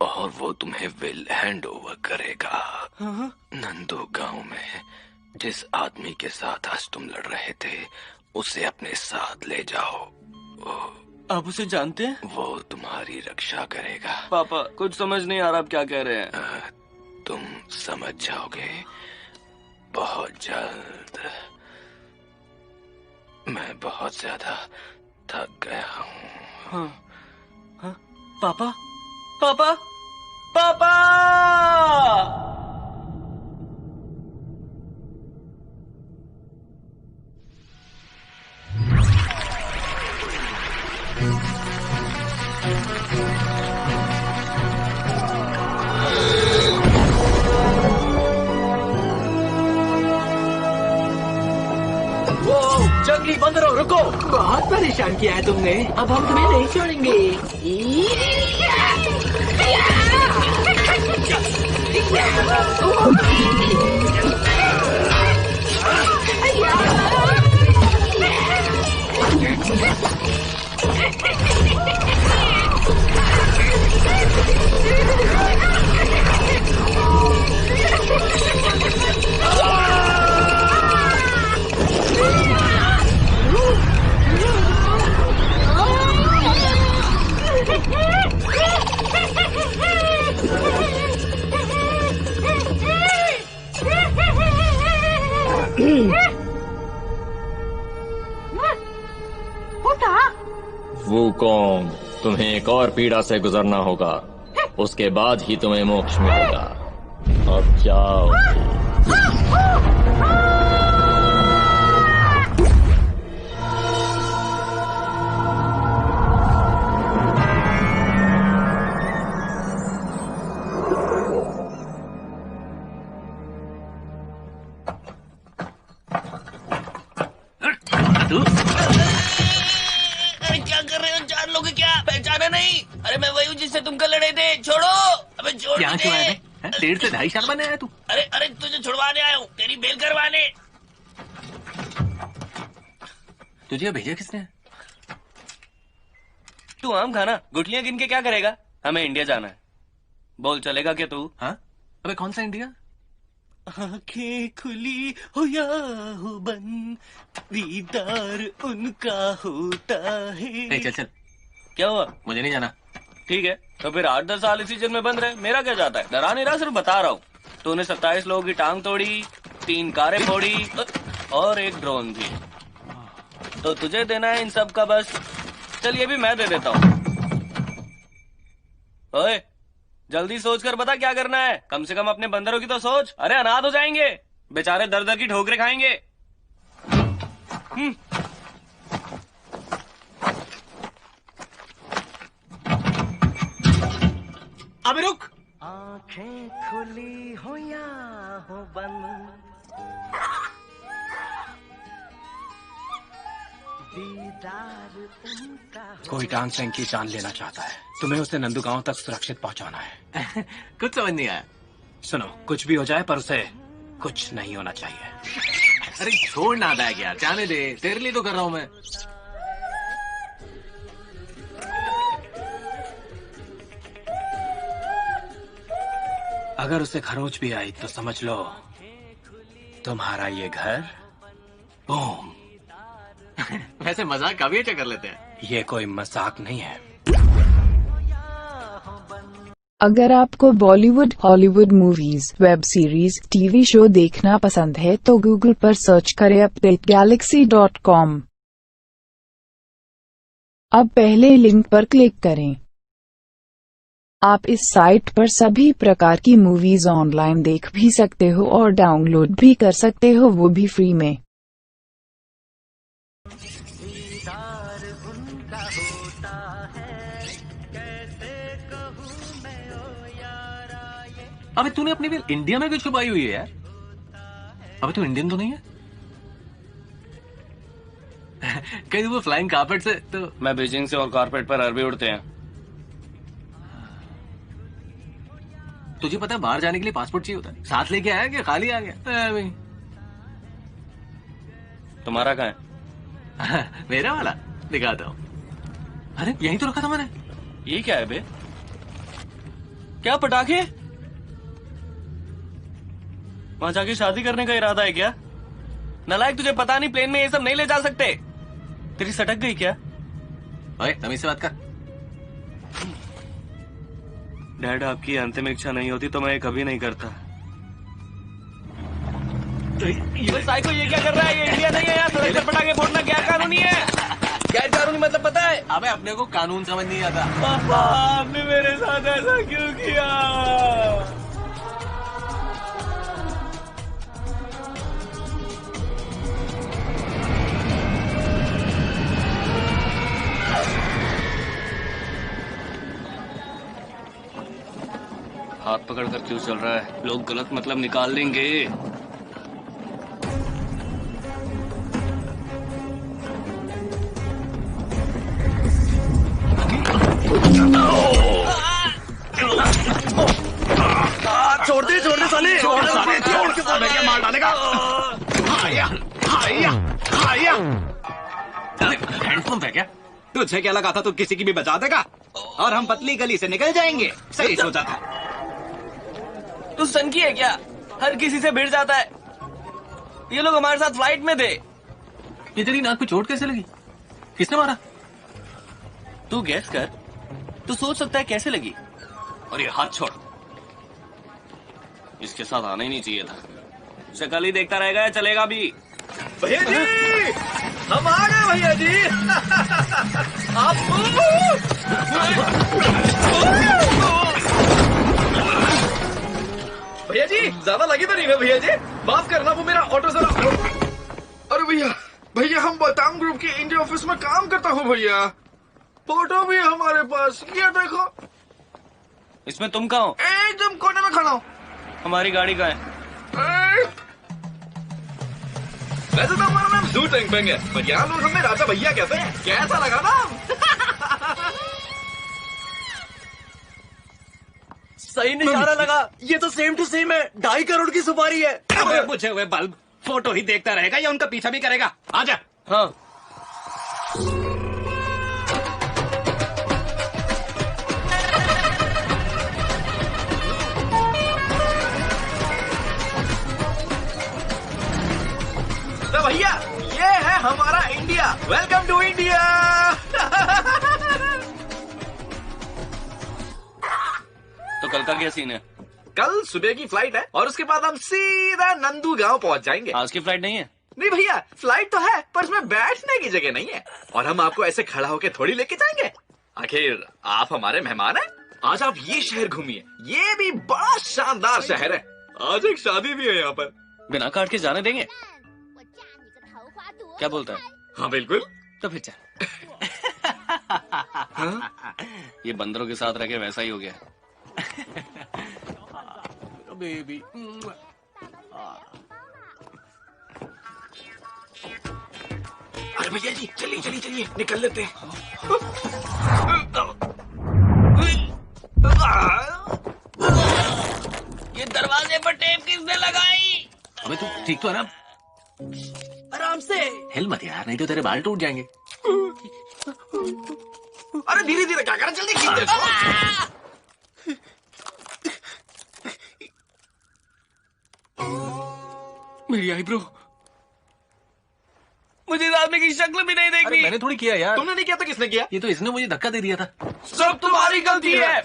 और वो तुम्हें विल हैंड ओवर करेगा। नंदू गांव में जिस आदमी के साथ आज तुम लड़ रहे थे उसे अपने साथ ले जाओ। आप उसे जानते हैं? वो तुम्हारी रक्षा करेगा। पापा कुछ समझ नहीं आ रहा आप क्या कह रहे हैं। तुम समझ जाओगे बहुत जल्द। मैं बहुत ज्यादा थक गया हूँ। हाँ? पापा पापा पापा जंगली बंदरों रुको। बहुत परेशान किया है तुमने, अब हम तुम्हें नहीं छोड़ेंगे। वुकोंग, तुम्हें एक और पीड़ा से गुजरना होगा, उसके बाद ही तुम्हें मोक्ष मिलेगा। अब जाओ। अरे क्या कर रहे हो? जान लोगे क्या? पहचाना नहीं? अरे मैं वही हूँ जिससे तुम कल लड़े थे। छोड़ो, अबे छोड़ यहाँ क्यों आया थे? 1.5 से 2.5 साल बने आया तू? अरे अरे तुझे छुड़वाने आया हूँ, तेरी बेल करवाने। तुझे भेजा किसने? तू आम खाना, गुठलियां गिन के क्या करेगा? हमें इंडिया जाना है। बोल चलेगा क्या तू? हाँ? अबे कौन सा इंडिया? आंखें खुली हो या हो बंद, दीदार उनका होता है। चल चल। क्या हुआ? मुझे नहीं जाना। ठीक है, तो फिर 8-10 साल इसी जेल में बंद रहे, मेरा क्या जाता है? डरा नहीं रहा, सिर्फ बता रहा हूँ। तूने 27 लोगों की टांग तोड़ी, 3 कारें फोड़ी और 1 ड्रोन भी। तो तुझे देना है इन सब का बस। चल ये भी मैं दे देता हूँ। ओए, जल्दी सोच कर बता क्या करना है। कम से कम अपने बंदरों की तो सोच। अरे अनाथ हो जाएंगे बेचारे, दर दर की ठोकरें खाएंगे। अबे रुक। आंखें खुली हो या हो बंद, दीदार उनका। कोई टांग टैंक की जान लेना चाहता है, तुम्हें उसे नंदू गांव तक सुरक्षित पहुंचाना है। कुछ समझ नहीं आया। सुनो, कुछ भी हो जाए पर उसे कुछ नहीं होना चाहिए। अरे छोड़ ना बैग यार, जाने दे, तेरे लिए तो कर रहा हूं मैं। अगर उसे खरोच भी आई तो समझ लो तुम्हारा ये घर बूम। वैसे मजाक काफी अच्छा कर लेते हैं। ये कोई मजाक नहीं है। अगर आपको Bollywood, Hollywood movies, web series, TV show देखना पसंद है तो गूगल पर सर्च करें updategalaxy.com। अब पहले लिंक पर क्लिक करें। आप इस साइट पर सभी प्रकार की मूवीज ऑनलाइन देख भी सकते हो और डाउनलोड भी कर सकते हो, वो भी फ्री में। अबे तूने अपनी बिल इंडिया में क्यों छुपाई हुई है यार? अबे तू इंडियन तो नहीं है? कहीं वो फ्लाइंग कारपेट से तो? मैं बीजिंग से और कारपेट पर अरबी उड़ते हैं। तुझे पता है बाहर जाने के लिए पासपोर्ट चाहिए होता है। साथ लेके आया क्या खाली आ गया? तुम्हारा कहाँ है? मेरा वाला दिखाता हूँ। अरे यहीं तो रखा था मैंने। ये क्या है बे? क्या पटाखे? वहां जाके शादी करने का इरादा है क्या? नालायक, तुझे पता नहीं प्लेन में ये सब नहीं ले जा सकते। तेरी सटक गई क्या? ओए तमीज से बात कर। डैड, आपकी अंतिम इच्छा नहीं होती तो मैं कभी नहीं करता। ये साइको ये क्या कर रहा है? ये इंडिया नहीं है यार, सड़क पर पटाखे फोड़ना गैर कानूनी है। गैर कानूनी मतलब पता है? अबे अपने को कानून समझ नहीं आता। पापा, आपने मेरे साथ ऐसा क्यों किया? हाथ पकड़कर क्यों चल रहा है? लोग गलत मतलब निकाल लेंगे। छोड़ दे साले। छोड़ के साले क्या मार डालेगा? हैंडपंप है क्या? तुझे क्या लगा था तू किसी की भी बचा देगा और हम पतली गली से निकल जाएंगे? सही सोचा था। तू सनकी है क्या? हर किसी से भिड़ जाता है। ये लोग हमारे साथ फ्लाइट में थे। ये तेरी नाक पे चोट कैसे लगी? किसने मारा? तू गैस कर, तू सोच सकता है कैसे लगी। और ये हाथ छोड़, इसके साथ आना ही नहीं चाहिए था। शक्ल ही देखता रहेगा या चलेगा भी? भैया जी, हम आ गए भैया जी। आप भैया जी, ज्यादा लगी तो नहीं है भैया जी? माफ करना, वो मेरा ऑटो जरा। अरे भैया हम बतांग ग्रुप के इंडिया ऑफिस में काम करता हूँ भैया। फोटो भी है हमारे पास, ये देखो। इसमें तुम कहाँ हो? एकदम कोने में खड़ा हूँ। हमारी गाड़ी कहाँ है? वैसे तो हमारा नाम जू टेंग पेंग है, पर यहाँ लोग हमें राजा भैया कहते हैं। कैसा लगा नाम? सही नजारा लगा। ये तो सेम टू सेम है। 2.5 करोड़ की सुपारी है। अबे बुझे हुए बल्ब, फोटो ही देखता रहेगा या उनका पीछा भी करेगा? आजा। हाँ। तो भैया ये है हमारा इंडिया। Welcome to India. तो कल का क्या सीन है? कल सुबह की फ्लाइट है और उसके बाद हम सीधा नंदू गांव पहुंच जाएंगे। आज की फ्लाइट नहीं है? नहीं भैया, फ्लाइट तो है पर उसमें बैठने की जगह नहीं है और हम आपको ऐसे खड़ा होके थोड़ी लेके जाएंगे। आखिर आप हमारे मेहमान हैं। आज आप ये शहर घूमिए, ये भी बड़ा शानदार शहर है। आज एक शादी भी है यहाँ पर। बिना कार्ड के जाने देंगे? क्या बोलता है? हाँ बिल्कुल। तो फिर चल। हाँ? ये बंदरों के साथ रह के वैसा ही हो गया। बेबी। अरे भैया जी चलिए चलिए चलिए निकल लेते हैं। ये दरवाजे पर टेप किसने लगाई? अबे तू ठीक तो है ना? आराम से। हिल मत यार, नहीं तो तेरे बाल टूट जाएंगे। अरे धीरे धीरे क्या कर, जल्दी खींच दे। मेरी आईब्रो, मुझे इस आदमी की शक्ल भी नहीं देखनी। अरे मैंने थोड़ी किया यार। तुमने नहीं किया तो किसने किया? ये तो इसने मुझे धक्का दे दिया था। सब तुम्हारी गलती है।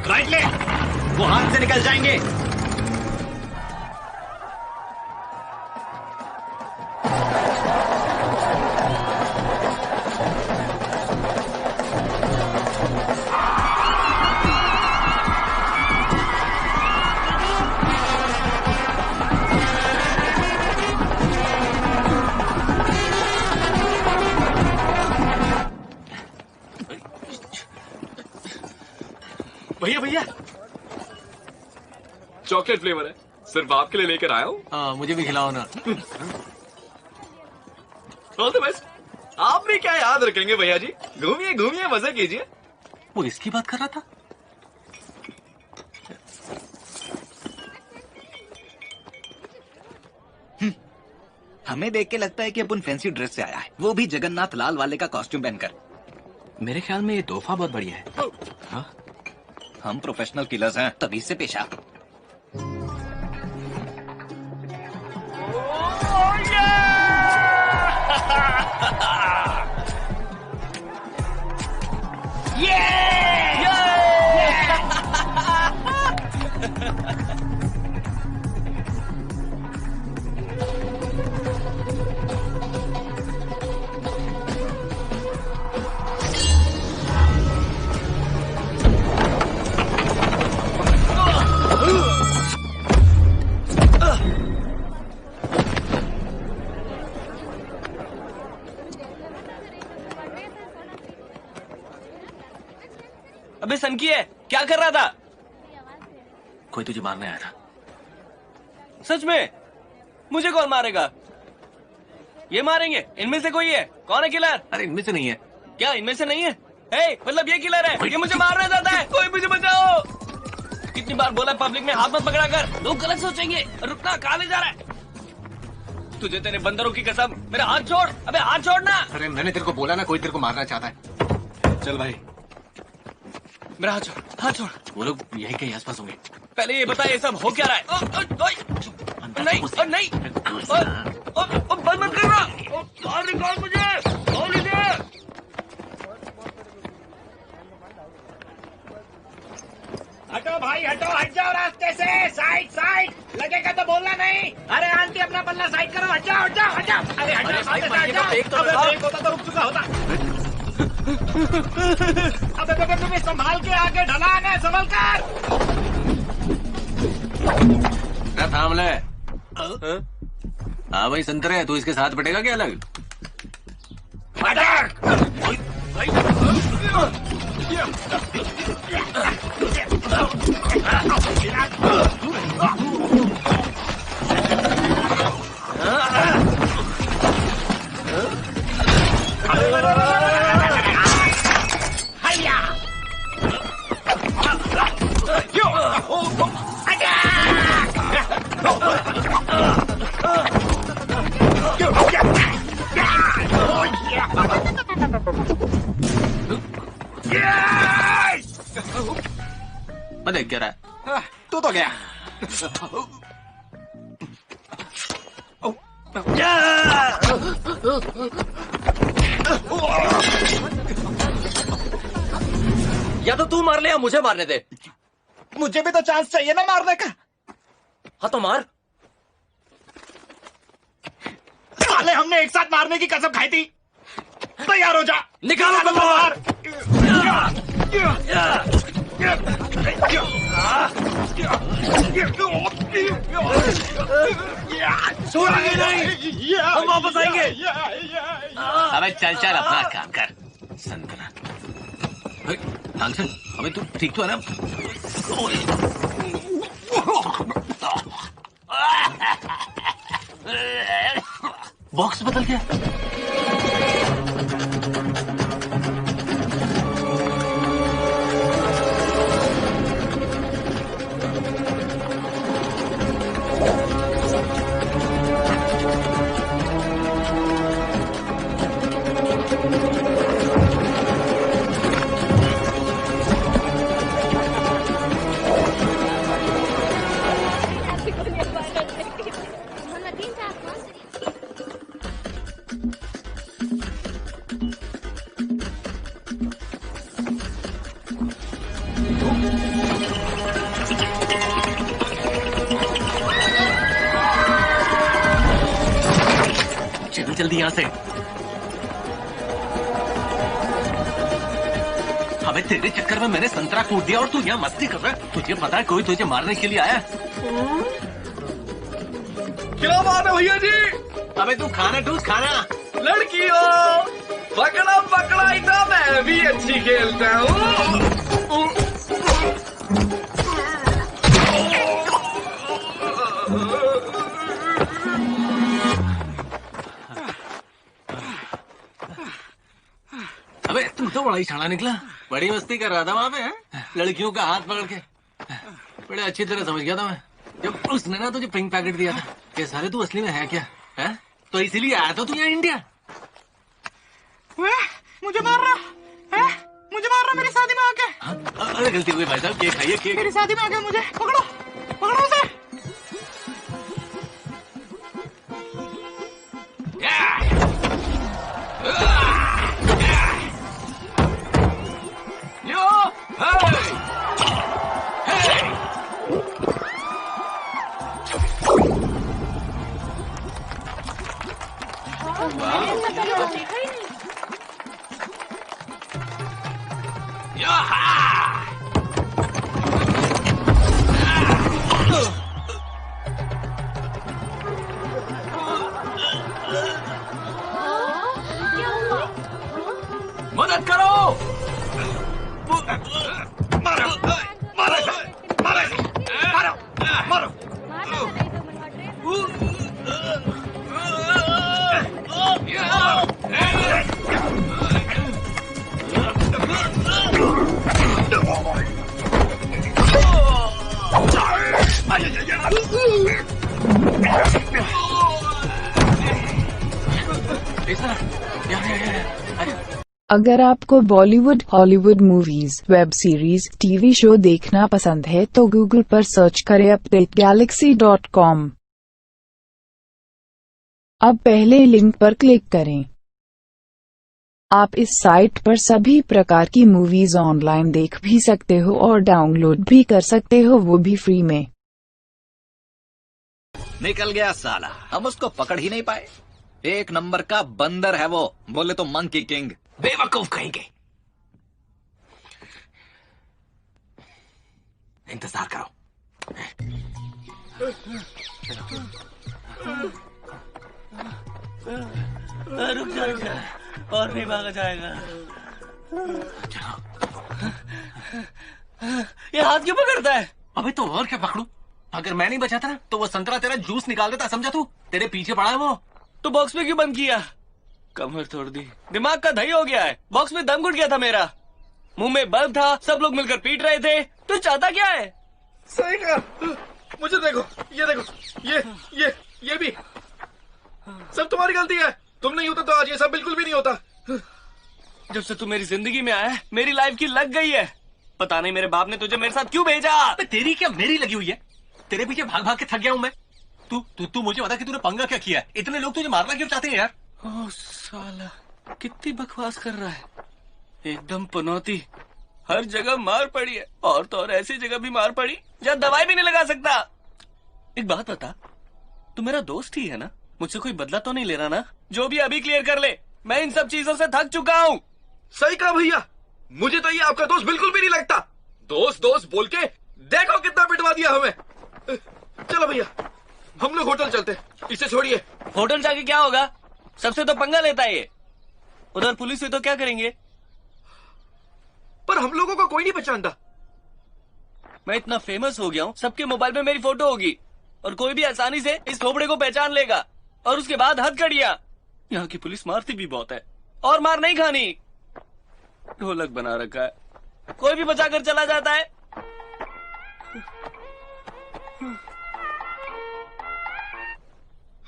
राइट ले, वो हाथ से निकल जाएंगे। भैया भैया चॉकलेट फ्लेवर है, सिर्फ आपके लिए लेकर आया हूँ। हाँ मुझे भी खिलाओ ना। All the best. आप भी क्या याद रखेंगे भैया जी। घूमिए घूमिए, मजे कीजिए। वो इसकी बात कर रहा था। हमें देख के लगता है कि अपन फैंसी ड्रेस से आया है, वो भी जगन्नाथ लाल वाले का कॉस्ट्यूम पहनकर। मेरे ख्याल में ये तोहफा बहुत बढ़िया है। हाँ? हम प्रोफेशनल किलर्स हैं, तभी से पेशा। अबे सनकी है, क्या कर रहा था? कोई तुझे मारने आया था। सच में? मुझे कौन मारेगा? ये मारेंगे? इनमें से कोई है? कौन है किलर? अरे इनमें से नहीं है। क्या इनमें से नहीं है? मतलब ये किलर है, ये मुझे मारना चाहता है। कोई मुझे बचाओ। कितनी बार बोला पब्लिक में हाथ मत पकड़ा कर, लोग गलत सोचेंगे। रुकना, कहाँ ले जा रहा है? तुझे तेरे बंदरों की कसम, मेरा हाथ छोड़। अबे हाथ छोड़ना। अरे मैंने तेरे को बोला ना, कोई तेरे को मारना चाहता है। चल भाई मेरा हाथ छोड़, हाथ छोड़। वो लोग यही कहीं आसपास होंगे। पहले ये बता, ये सब हो क्या रहा है? नहीं नहीं, बंद मत करना। बाहर निकाल मुझे, खोल इसे। हटो भाई हटो, हट जाओ रास्ते से। साइड साइड, लगेगा तो बोलना नहीं। अरे आंटी अपना पल्ला साइड करो, हट जाओ हट जाओ हट जाओ। अरे हट जाओ, हट जाओ। ब्रेक होता तो रुक चुका होता। अबे तुम्हें संभाल के आगे ढलान है, संभल कर। थाम ले। हाँ भाई संतरे, तू इसके साथ बैठेगा क्या अलग? मैं देख क्या रहा है? तू तो गया। या तो तू मार ले या मुझे मारने दे। मुझे भी तो चांस चाहिए ना मारने का। हाँ तो मार। साले हमने एक साथ मारने की कसम खाई थी। तैयार हो जा। निकालो तलवार। छोड़ेंगे नहीं, हम वापस आएंगे। अबे चल चल अपना काम कर संतना। अबे तू ठीक तो है ना? बॉक्स बदल गया। जल्दी यहाँ से। अबे तेरे चक्कर में मैंने संतरा कूट दिया और तू यहाँ मस्ती कर रहा है। तुझे पता है कोई तुझे मारने के लिए आया? क्या बात है भैया जी? अबे तू खाना ठूस खाना। लड़की हो पकड़ा पकड़ा इतना मैं भी अच्छी खेलता हूँ। अबे तू तो बड़ा ही छाड़ा निकला। बड़ी मस्ती कर रहा था वहाँ पे है? लड़कियों का हाथ पकड़ के। बड़े अच्छी तरह समझ गया था मैं जब उसने ना तुझे पिंक पैकेट दिया था कि सारे तू असली में है क्या है? तो इसीलिए आया था तू यहाँ इंडिया। मुझे मार रहा है? मुझे मार रहा मेरी शादी में आके। अरे गलती हुई भाई साहब, केक खाइए केक। मेरी शादी में आके मुझे पकड़ो पकड़ो उसे। मदद करो। मारो मारो मारो मारो मारो। अगर आपको Bollywood Hollywood movies web series TV show देखना पसंद है तो गूगल पर सर्च करें updategalaxy.com। अब पहले लिंक पर क्लिक करें। आप इस साइट पर सभी प्रकार की मूवीज ऑनलाइन देख भी सकते हो और डाउनलोड भी कर सकते हो, वो भी फ्री में। निकल गया साला, हम उसको पकड़ ही नहीं पाए। एक नंबर का बंदर है वो, बोले तो मंकी किंग। बेवकूफ कहेंगे। इंतजार करो। रुक जा और नहीं भागा जाएगा। ये हाथ क्यों पकड़ता है? अबे तो और क्या पकड़ू? अगर मैं नहीं बचा था ना तो वो संतरा तेरा जूस निकाल देता, समझा तू? तेरे पीछे पड़ा है वो। तो बॉक्स में क्यों बंद किया? कमर तोड़ दी, दिमाग का दही हो गया है। बॉक्स में दम घुट गया था मेरा, मुंह में बल्ब था, सब लोग मिलकर पीट रहे थे। तू चाहता क्या है? सही कहा। मुझे देखो, ये देखो, ये भी सब तुम्हारी गलती है। तुम नहीं होता तो आज ये सब बिल्कुल भी नहीं होता। जब से तू मेरी जिंदगी में आया है, मेरी लाइफ की लग गई है। पता नहीं मेरे बाप ने तुझे मेरे साथ क्यों भेजा। तेरी क्या मेरी लगी हुई है? तेरे पीछे भाग भाग के थक गया हूं मैं। तू मुझे बता कि तूने पंगा क्या किया है? इतने लोग तुझे मारना क्यों चाहते हैं यार? ओह साला, कितनी बकवास कर रहा है। एकदम पनौती, हर जगह मार पड़ी है। और तो और ऐसी जगह भी मार पड़ी जहाँ दवाई भी नहीं लगा सकता। एक बात बता, तू मेरा दोस्त ही है ना? मुझसे कोई बदला तो नहीं ले रहा ना? जो भी अभी क्लियर कर ले, मैं इन सब चीजों से थक चुका हूँ। सही कहा भैया, मुझे तो ये आपका दोस्त बिल्कुल भी नहीं लगता। दोस्त दोस्त बोल के देखो कितना पिटवा दिया हमें। चलो भैया, हम लोग होटल चलते, इसे छोड़िए। होटल जाके क्या होगा? सबसे तो पंगा लेता है ये। उधर पुलिस हुई तो क्या करेंगे? पर हम लोगों को कोई नहीं पहचानता। मैं इतना फेमस हो गया हूँ, सबके मोबाइल में मेरी फोटो होगी और कोई भी आसानी से इस थोपड़े को पहचान लेगा। और उसके बाद हथकड़ियां। यहाँ की पुलिस मारती भी बहुत है और मार नहीं खानी। ढोलक बना रखा है, कोई भी बचा कर चला जाता है।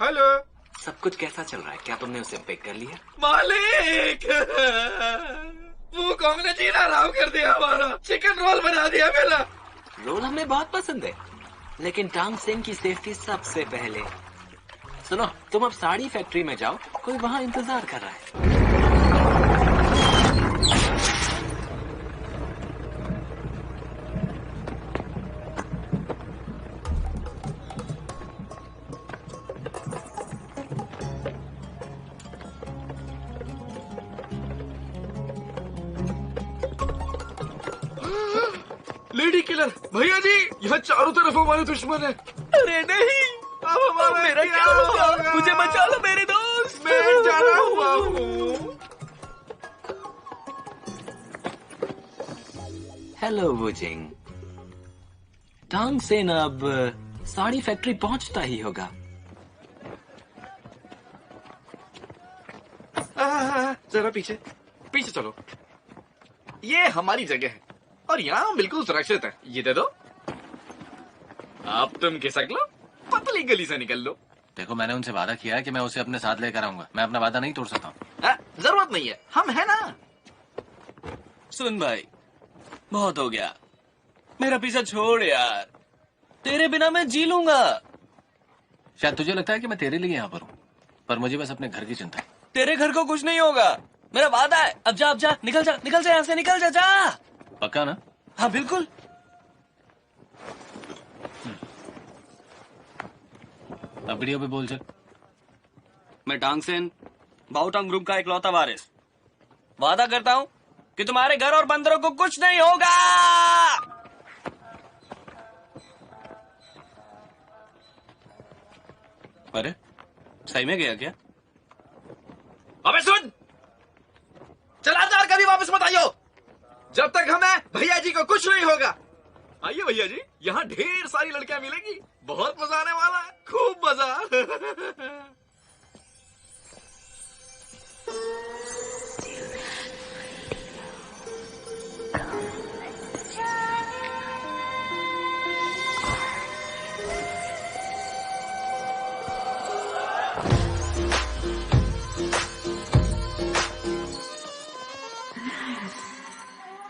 हेलो, सब कुछ कैसा चल रहा है? क्या तुमने उसे पिक कर लिया? मालिक, वो कौन ने जीना आराम कर दिया हमारा। चिकन रोल बना दिया मेरा। रोल हमें बहुत पसंद है, लेकिन टांग सिंह की सेफ्टी सबसे पहले। सुनो, तुम अब साड़ी फैक्ट्री में जाओ, कोई वहाँ इंतजार कर रहा है। लेडी किलर, भैया जी, यहाँ चारों तरफ हमारे दुश्मन है। अरे नहीं, अब हमारा मेरा क्या होगा? मुझे बचा लो मेरे दोस्त। मैं जाना हुआ हूँ। Hello Wujing. टांग सेन अब साड़ी फैक्ट्री पहुंचता ही होगा। जरा पीछे पीछे चलो। ये हमारी जगह है और यहाँ बिल्कुल सुरक्षित है। ये दे दो। अब तुम खिसक लो, पतली गली से निकल लो। देखो, मैंने उनसे वादा किया है कि मैं उसे अपने साथ लेकर आऊंगा। मैं अपना वादा नहीं तोड़ सकता हूँ। जरूरत नहीं है, हम है ना। सुन भाई, बहुत हो गया, मेरा पीछा छोड़ यार। तेरे बिना मैं जी लूंगा। शायद तुझे लगता है कि मैं तेरे लिए यहाँ पर हूँ, पर मुझे बस अपने घर की चिंता है। तेरे घर को कुछ नहीं होगा, मेरा वादा है। अब जा, अब जा, निकल जा, निकल जा यहाँ से, निकल जा, जा। पक्का ना? हाँ बिल्कुल। अब वीडियो पे बोल चल। मैं टांग सेन, बाओटांग ग्रुप का इकलौता वारिस, वादा करता हूँ कि तुम्हारे घर और बंदरों को कुछ नहीं होगा। अरे सही में गया क्या? अबे सुन, चला कभी वापस मत आइयो जब तक हमें भैया जी को कुछ नहीं होगा। आइए भैया जी, यहाँ ढेर सारी लड़कियां मिलेंगी, बहुत मजा आने वाला है, खूब मजा।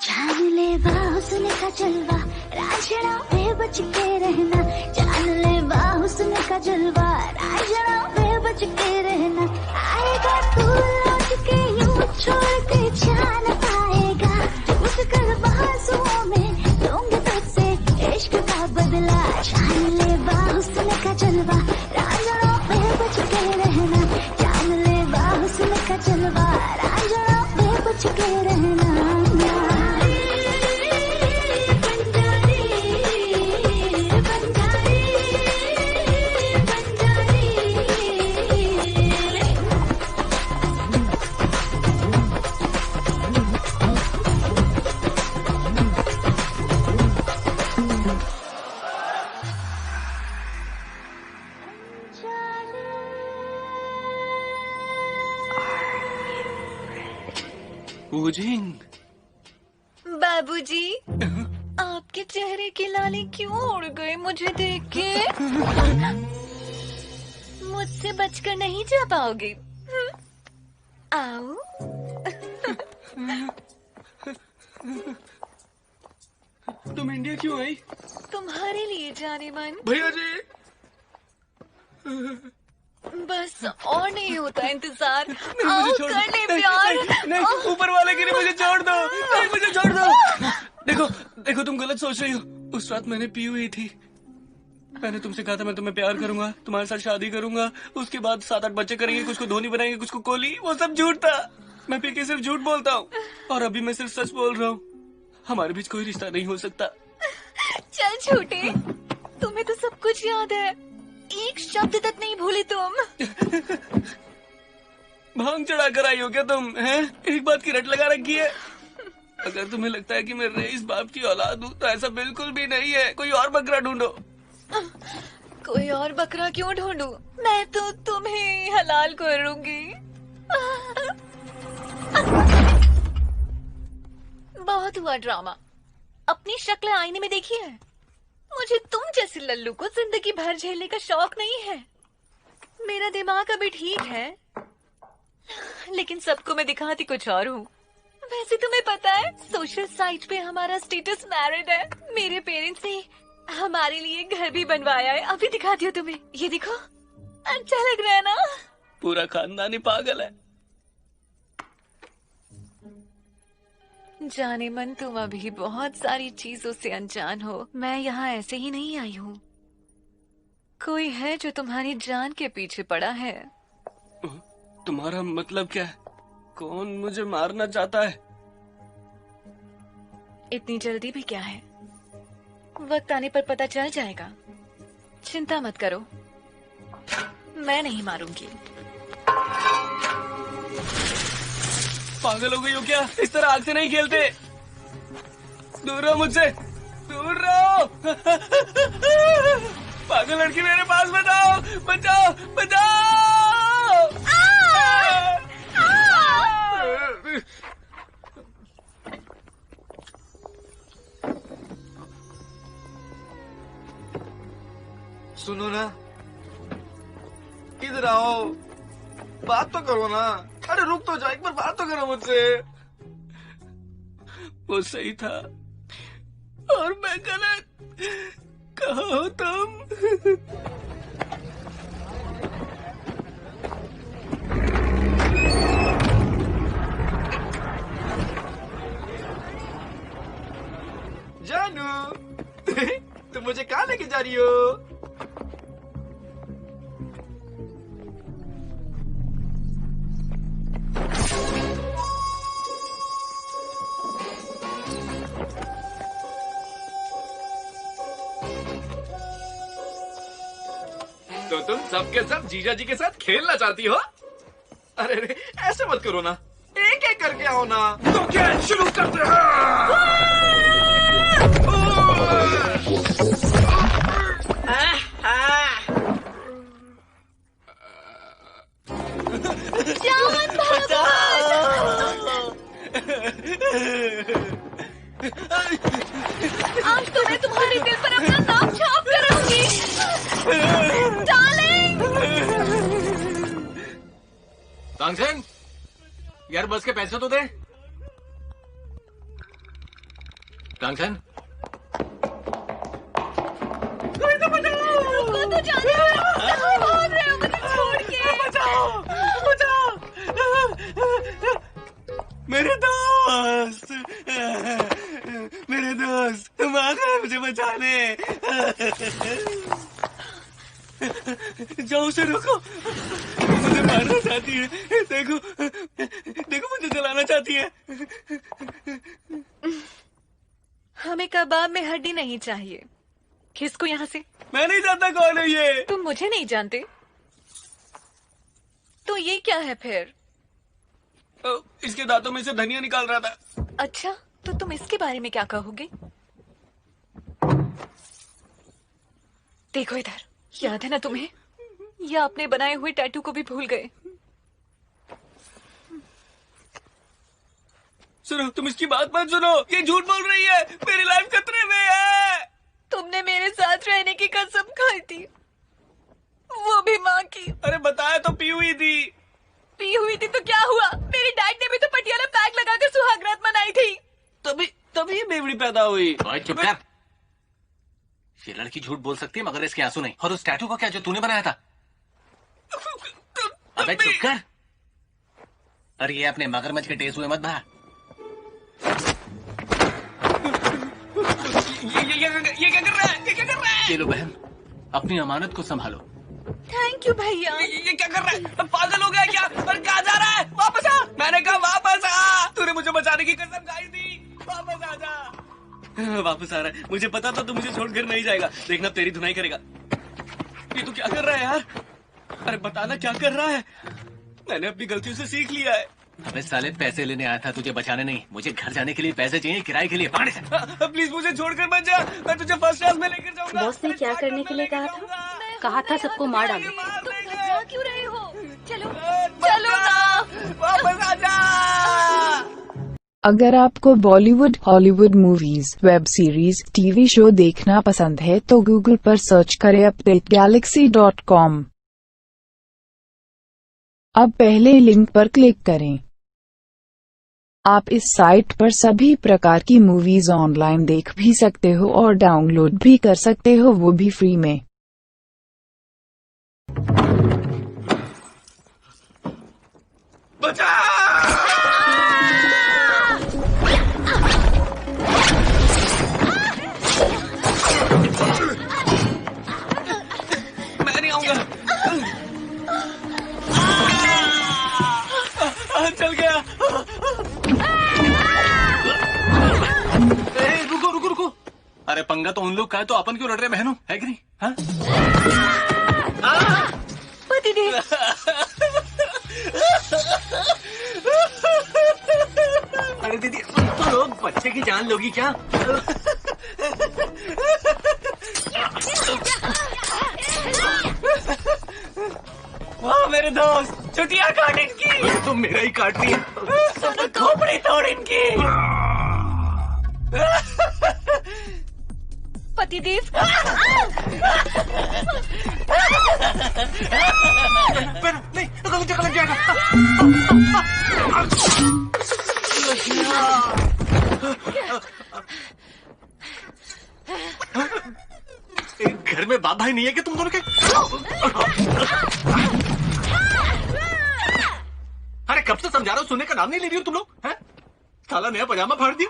जान ले हुस्न का जलवा, राजड़ा पे बच के रहना। जान ले हुस्न का जलवा, राजड़ा पे बच के रहना। आएगा तू लौट के यूं छोड़ के जान पाएगा। उस कर बाजुओं में दूंगे तुझसे इश्क का बदला। जान ले हुस्न का जलवा, राजड़ा पे बच के रहना। जान ले हुस्न का जलवा, राजड़ा पे बच के रहना। वुजिंग। बाबूजी, आपके चेहरे के लाले क्यों उड़ गए मुझे देख के? मुझसे बचकर नहीं जा पाओगे। आओ। तुम इंडिया क्यों आई? तुम्हारे लिए जाने मन। भैया जी, बस और नहीं होता इंतजार। नहीं, आओ मुझे छोड़ कर ले दो। प्यार। नहीं, ऊपर वाले के लिए मुझे छोड़ दो। नहीं, मुझे छोड़ दो। देखो देखो, तुम गलत सोच रही हो। उस रात मैंने पी हुई थी। मैंने तुमसे कहा था मैं तुम्हें प्यार करूंगा, तुम्हारे साथ शादी करूंगा, उसके बाद 7-8 बच्चे करेंगे, कुछ को धोनी बनाएंगे, कुछ को कोहली। वो सब झूठ था। मैं पी के सिर्फ झूठ बोलता हूँ, और अभी मैं सिर्फ सच बोल रहा हूँ। हमारे बीच कोई रिश्ता नहीं हो सकता। चल झूठे, तुम्हें तो सब कुछ याद है, एक शब्द तक नहीं भूले तुम। भांग चढ़ा कर आई हो क्या तुम? हैं? एक बात की रट लगा रखी है। अगर तुम्हें लगता है कि मैं रईस बाप की औलाद हूँ, तो ऐसा बिल्कुल भी नहीं है। कोई और बकरा ढूंढो। कोई और बकरा क्यों ढूंढूं? मैं तो तुम्हें हलाल करूंगी। बहुत हुआ ड्रामा। अपनी शक्ल आईने में देखी है? मुझे तुम जैसे लल्लू को जिंदगी भर झेलने का शौक नहीं है। मेरा दिमाग अभी ठीक है, लेकिन सबको मैं दिखाती कुछ और हूँ। वैसे तुम्हें पता है, सोशल साइट पे हमारा स्टेटस मैरिड है। मेरे पेरेंट्स ने हमारे लिए घर भी बनवाया है। अभी दिखाती हूँ तुम्हें, ये देखो। अच्छा लग रहा है ना? पूरा खानदान ही पागल है। जाने मन, तुम अभी बहुत सारी चीजों से अनजान हो। मैं यहाँ ऐसे ही नहीं आई हूँ। कोई है जो तुम्हारी जान के पीछे पड़ा है। तुम्हारा मतलब क्या है? कौन मुझे मारना चाहता है? इतनी जल्दी भी क्या है, वक्त आने पर पता चल जाएगा। चिंता मत करो, मैं नहीं मारूंगी। पागल हो गई हो क्या? इस तरह आग से नहीं खेलते। दूर रहो मुझसे, दूर रहो। पागल लड़की मेरे पास, बचाओ बचाओ बचाओ। सुनो ना, इधर आओ, बात तो करो ना। अरे रुक तो जाओ, एक बार बात तो करो मुझसे। वो सही था और मैं गलत। कहाँ हो तुम? जानू, तुम मुझे कहाँ लेके जा रही हो? तो तुम सबके सब जीजा जी के साथ खेलना चाहती हो? अरे रे, ऐसे मत करो ना, एक एक करके आओ ना। तो क्या शुरू करते हैं? आज तो मैं तुम्हारे दिल पर अपना नाम छाप कर रहूंगी। डार्लिंग! तांगसेन, यार बस के पैसे तो दे। तांगसेन, कोई तो बचाओ! रुको तो जाने दो। कहाँ भाग रहे हो मुझे छोड़ के? बचाओ बचाओ मेरे दोस्त, मेरे दोस्त, तुम आ गए मुझे बचाने। जाओ उसे रोको, मुझे मारना चाहती है। देखो देखो, मुझे जलाना चाहती है। हमें कबाब में हड्डी नहीं चाहिए। खिसको यहाँ से। मैं नहीं जानता कौन है ये। तुम मुझे नहीं जानते तो ये क्या है फिर? इसके दांतों में से धनिया निकाल रहा था। अच्छा, तो तुम इसके बारे में क्या कहोगे? देखो इधर, याद है ना तुम्हें? या अपने बनाए हुए टैटू को भी भूल गए? सुनो, तुम इसकी बात मत सुनो, ये झूठ बोल रही है, मेरी लाइफ खतरे में है। तुमने मेरे साथ रहने की कसम खाई थी, वो भी माँ की। अरे बताया तो पी हुई थी। पी हुई थी तो क्या हुआ? मेरी डैड ने भी तो पटियाला पैक लगाकर सुहागरात मनाई थी। तभी बेवड़ी पैदा हुई। ओए चुप कर। ये लड़की झूठ बोल सकती है मगर इसके आंसू नहीं। और उस टैटू का क्या जो तूने बनाया था? अबे चुप कर। और ये अपने मगरमच्छ के टेस हुए मत भा। ये क्या कर रहा है? ये क्या कर रहा है? ये लो बहन, अपनी अमानत को संभालो। थैंक यू भैया। ये क्या कर रहा है? पागल हो गया क्या? और कहाँ जा रहा है? वापस आ। मैंने कहा वापस आ। तूने मुझे बचाने की कसम खाई थी, वापस आ जा। वापस आ रहा है। मुझे पता था तू मुझे छोड़कर नहीं जाएगा। देखना तेरी धुनाई करेगा। ये तू क्या कर रहा है यार? अरे बताना क्या कर रहा है? मैंने अपनी गलतियों से सीख लिया है। अबे साले, पैसे लेने आया था, तुझे बचाने नहीं। मुझे घर जाने के लिए पैसे चाहिए, किराए के लिए। पकड़ से। प्लीज मुझे छोड़कर मत जा, मैं तुझे फर्स्ट क्लास में लेकर जाऊंगा। बॉस ने क्या करने के लिए कहा था? कहा था सबको मार डालो। तुम घबरा क्यों रहे हो? चलो चलो ना, वापस आ जा। अगर आपको Bollywood, Hollywood movies, web series, TV show देखना पसंद है तो गूगल पर सर्च करें updategalaxy.com। अब पहले लिंक पर क्लिक करें। आप इस साइट पर सभी प्रकार की मूवीज ऑनलाइन देख भी सकते हो और डाउनलोड भी कर सकते हो, वो भी फ्री में। बचा! मैं नहीं आऊंगा। चल गया। रुको रुको रुको। अरे पंगा तो उन लोग का है, तो अपन क्यों लड़ रहे बहनों? है कि नहीं? हाँ? पतिदेव। अरे दीदी, तो लोग बच्चे की जान लोगी क्या? वाह मेरे दोस्त, छुट्टियां काट इनकी। तुम मेरा ही काट रही है। खोपड़ी तोड़ इनकी। पतिदेव। नहीं, गलत लग जाएगा। घर में बाप भाई नहीं है कि तुम दोनों के? अरे कब से समझा रहा हूँ, सुनने का नाम नहीं ले रही हो तुम लोग? हैं? साला नया पजामा फाड़ दिया।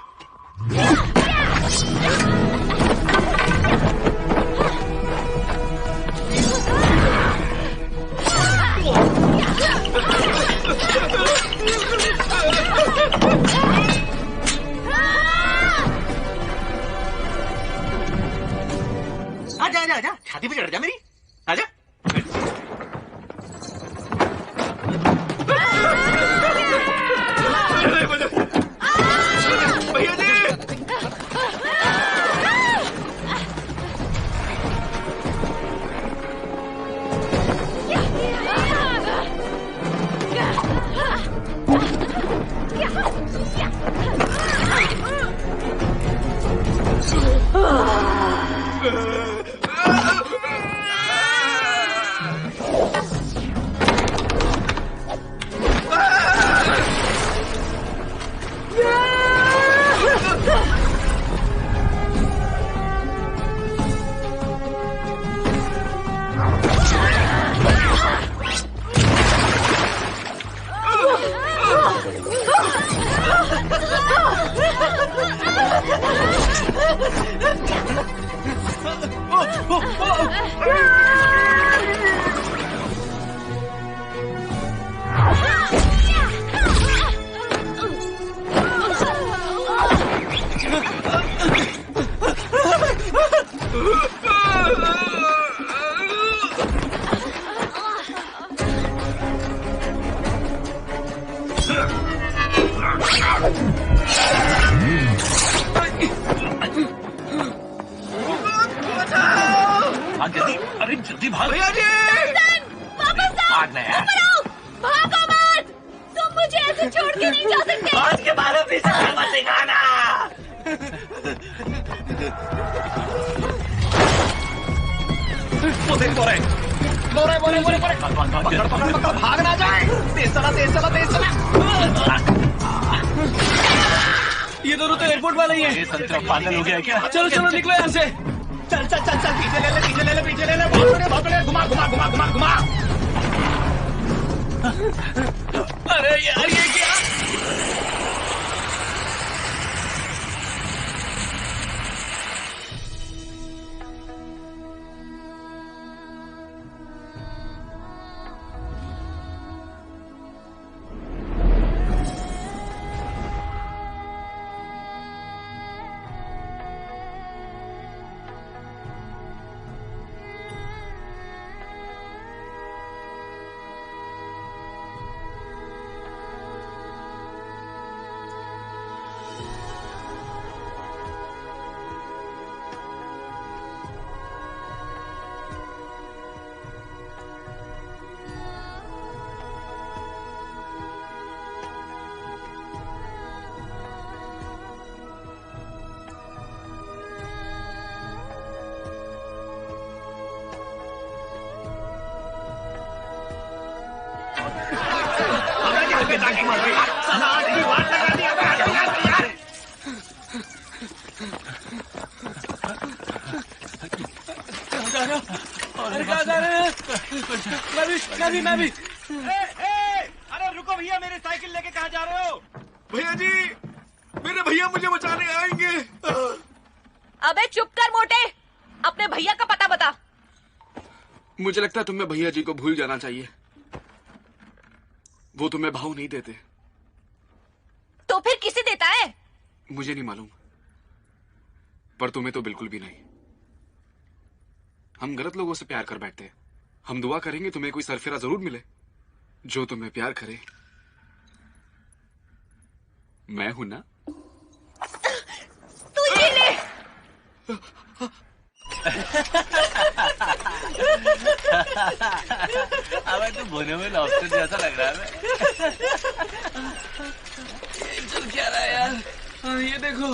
आजा आजा आजा, छाती पे चढ़ जा मेरी। आजा। भैया जी। अरे जल्दी भाग भैया जी। वापस आओ। भागना यार। ऊपर आओ, भागो मत। तुम मुझे ऐसे छोड़ के नहीं जा सकते। आज के बाद बोरे बोरे बोरे बोरे पकड़ पकड़ पकड़ भाग ना जाए। तेज चला तेज चला तेज चला। ये दोनों तो एयरपोर्ट वाले ही हैं। ये संतरा पागल हो गया क्या? चलो चलो निकलो यहाँ से। चल चल चल चल पीछे ले ले पीछे ले ले पीछे ले ले बहुत बड़े घुमा घुमा घुमा घुमा घुमा। अरे यार ये क्या? मैं भी। अरे रुको भैया, मेरी साइकिल लेके कहाँ जा रहे हो? भैया जी, मेरे भैया मुझे बचाने आएंगे। अबे चुप कर मोटे, अपने भैया का पता बता। मुझे लगता है तुम्हें भैया जी को भूल जाना चाहिए। वो तुम्हें भाव नहीं देते। तो फिर किसे देता है? मुझे नहीं मालूम, पर तुम्हें तो बिल्कुल भी नहीं। हम गलत लोगों से प्यार कर बैठते हैं। हम दुआ करेंगे तुम्हें कोई सरफिरा जरूर मिले जो तुम्हें प्यार करे। मैं हूं ना? तू ये ले। अबे तू बोने में लॉबस्टर जैसा लग रहा है। चल क्या रहा है यार? ये देखो।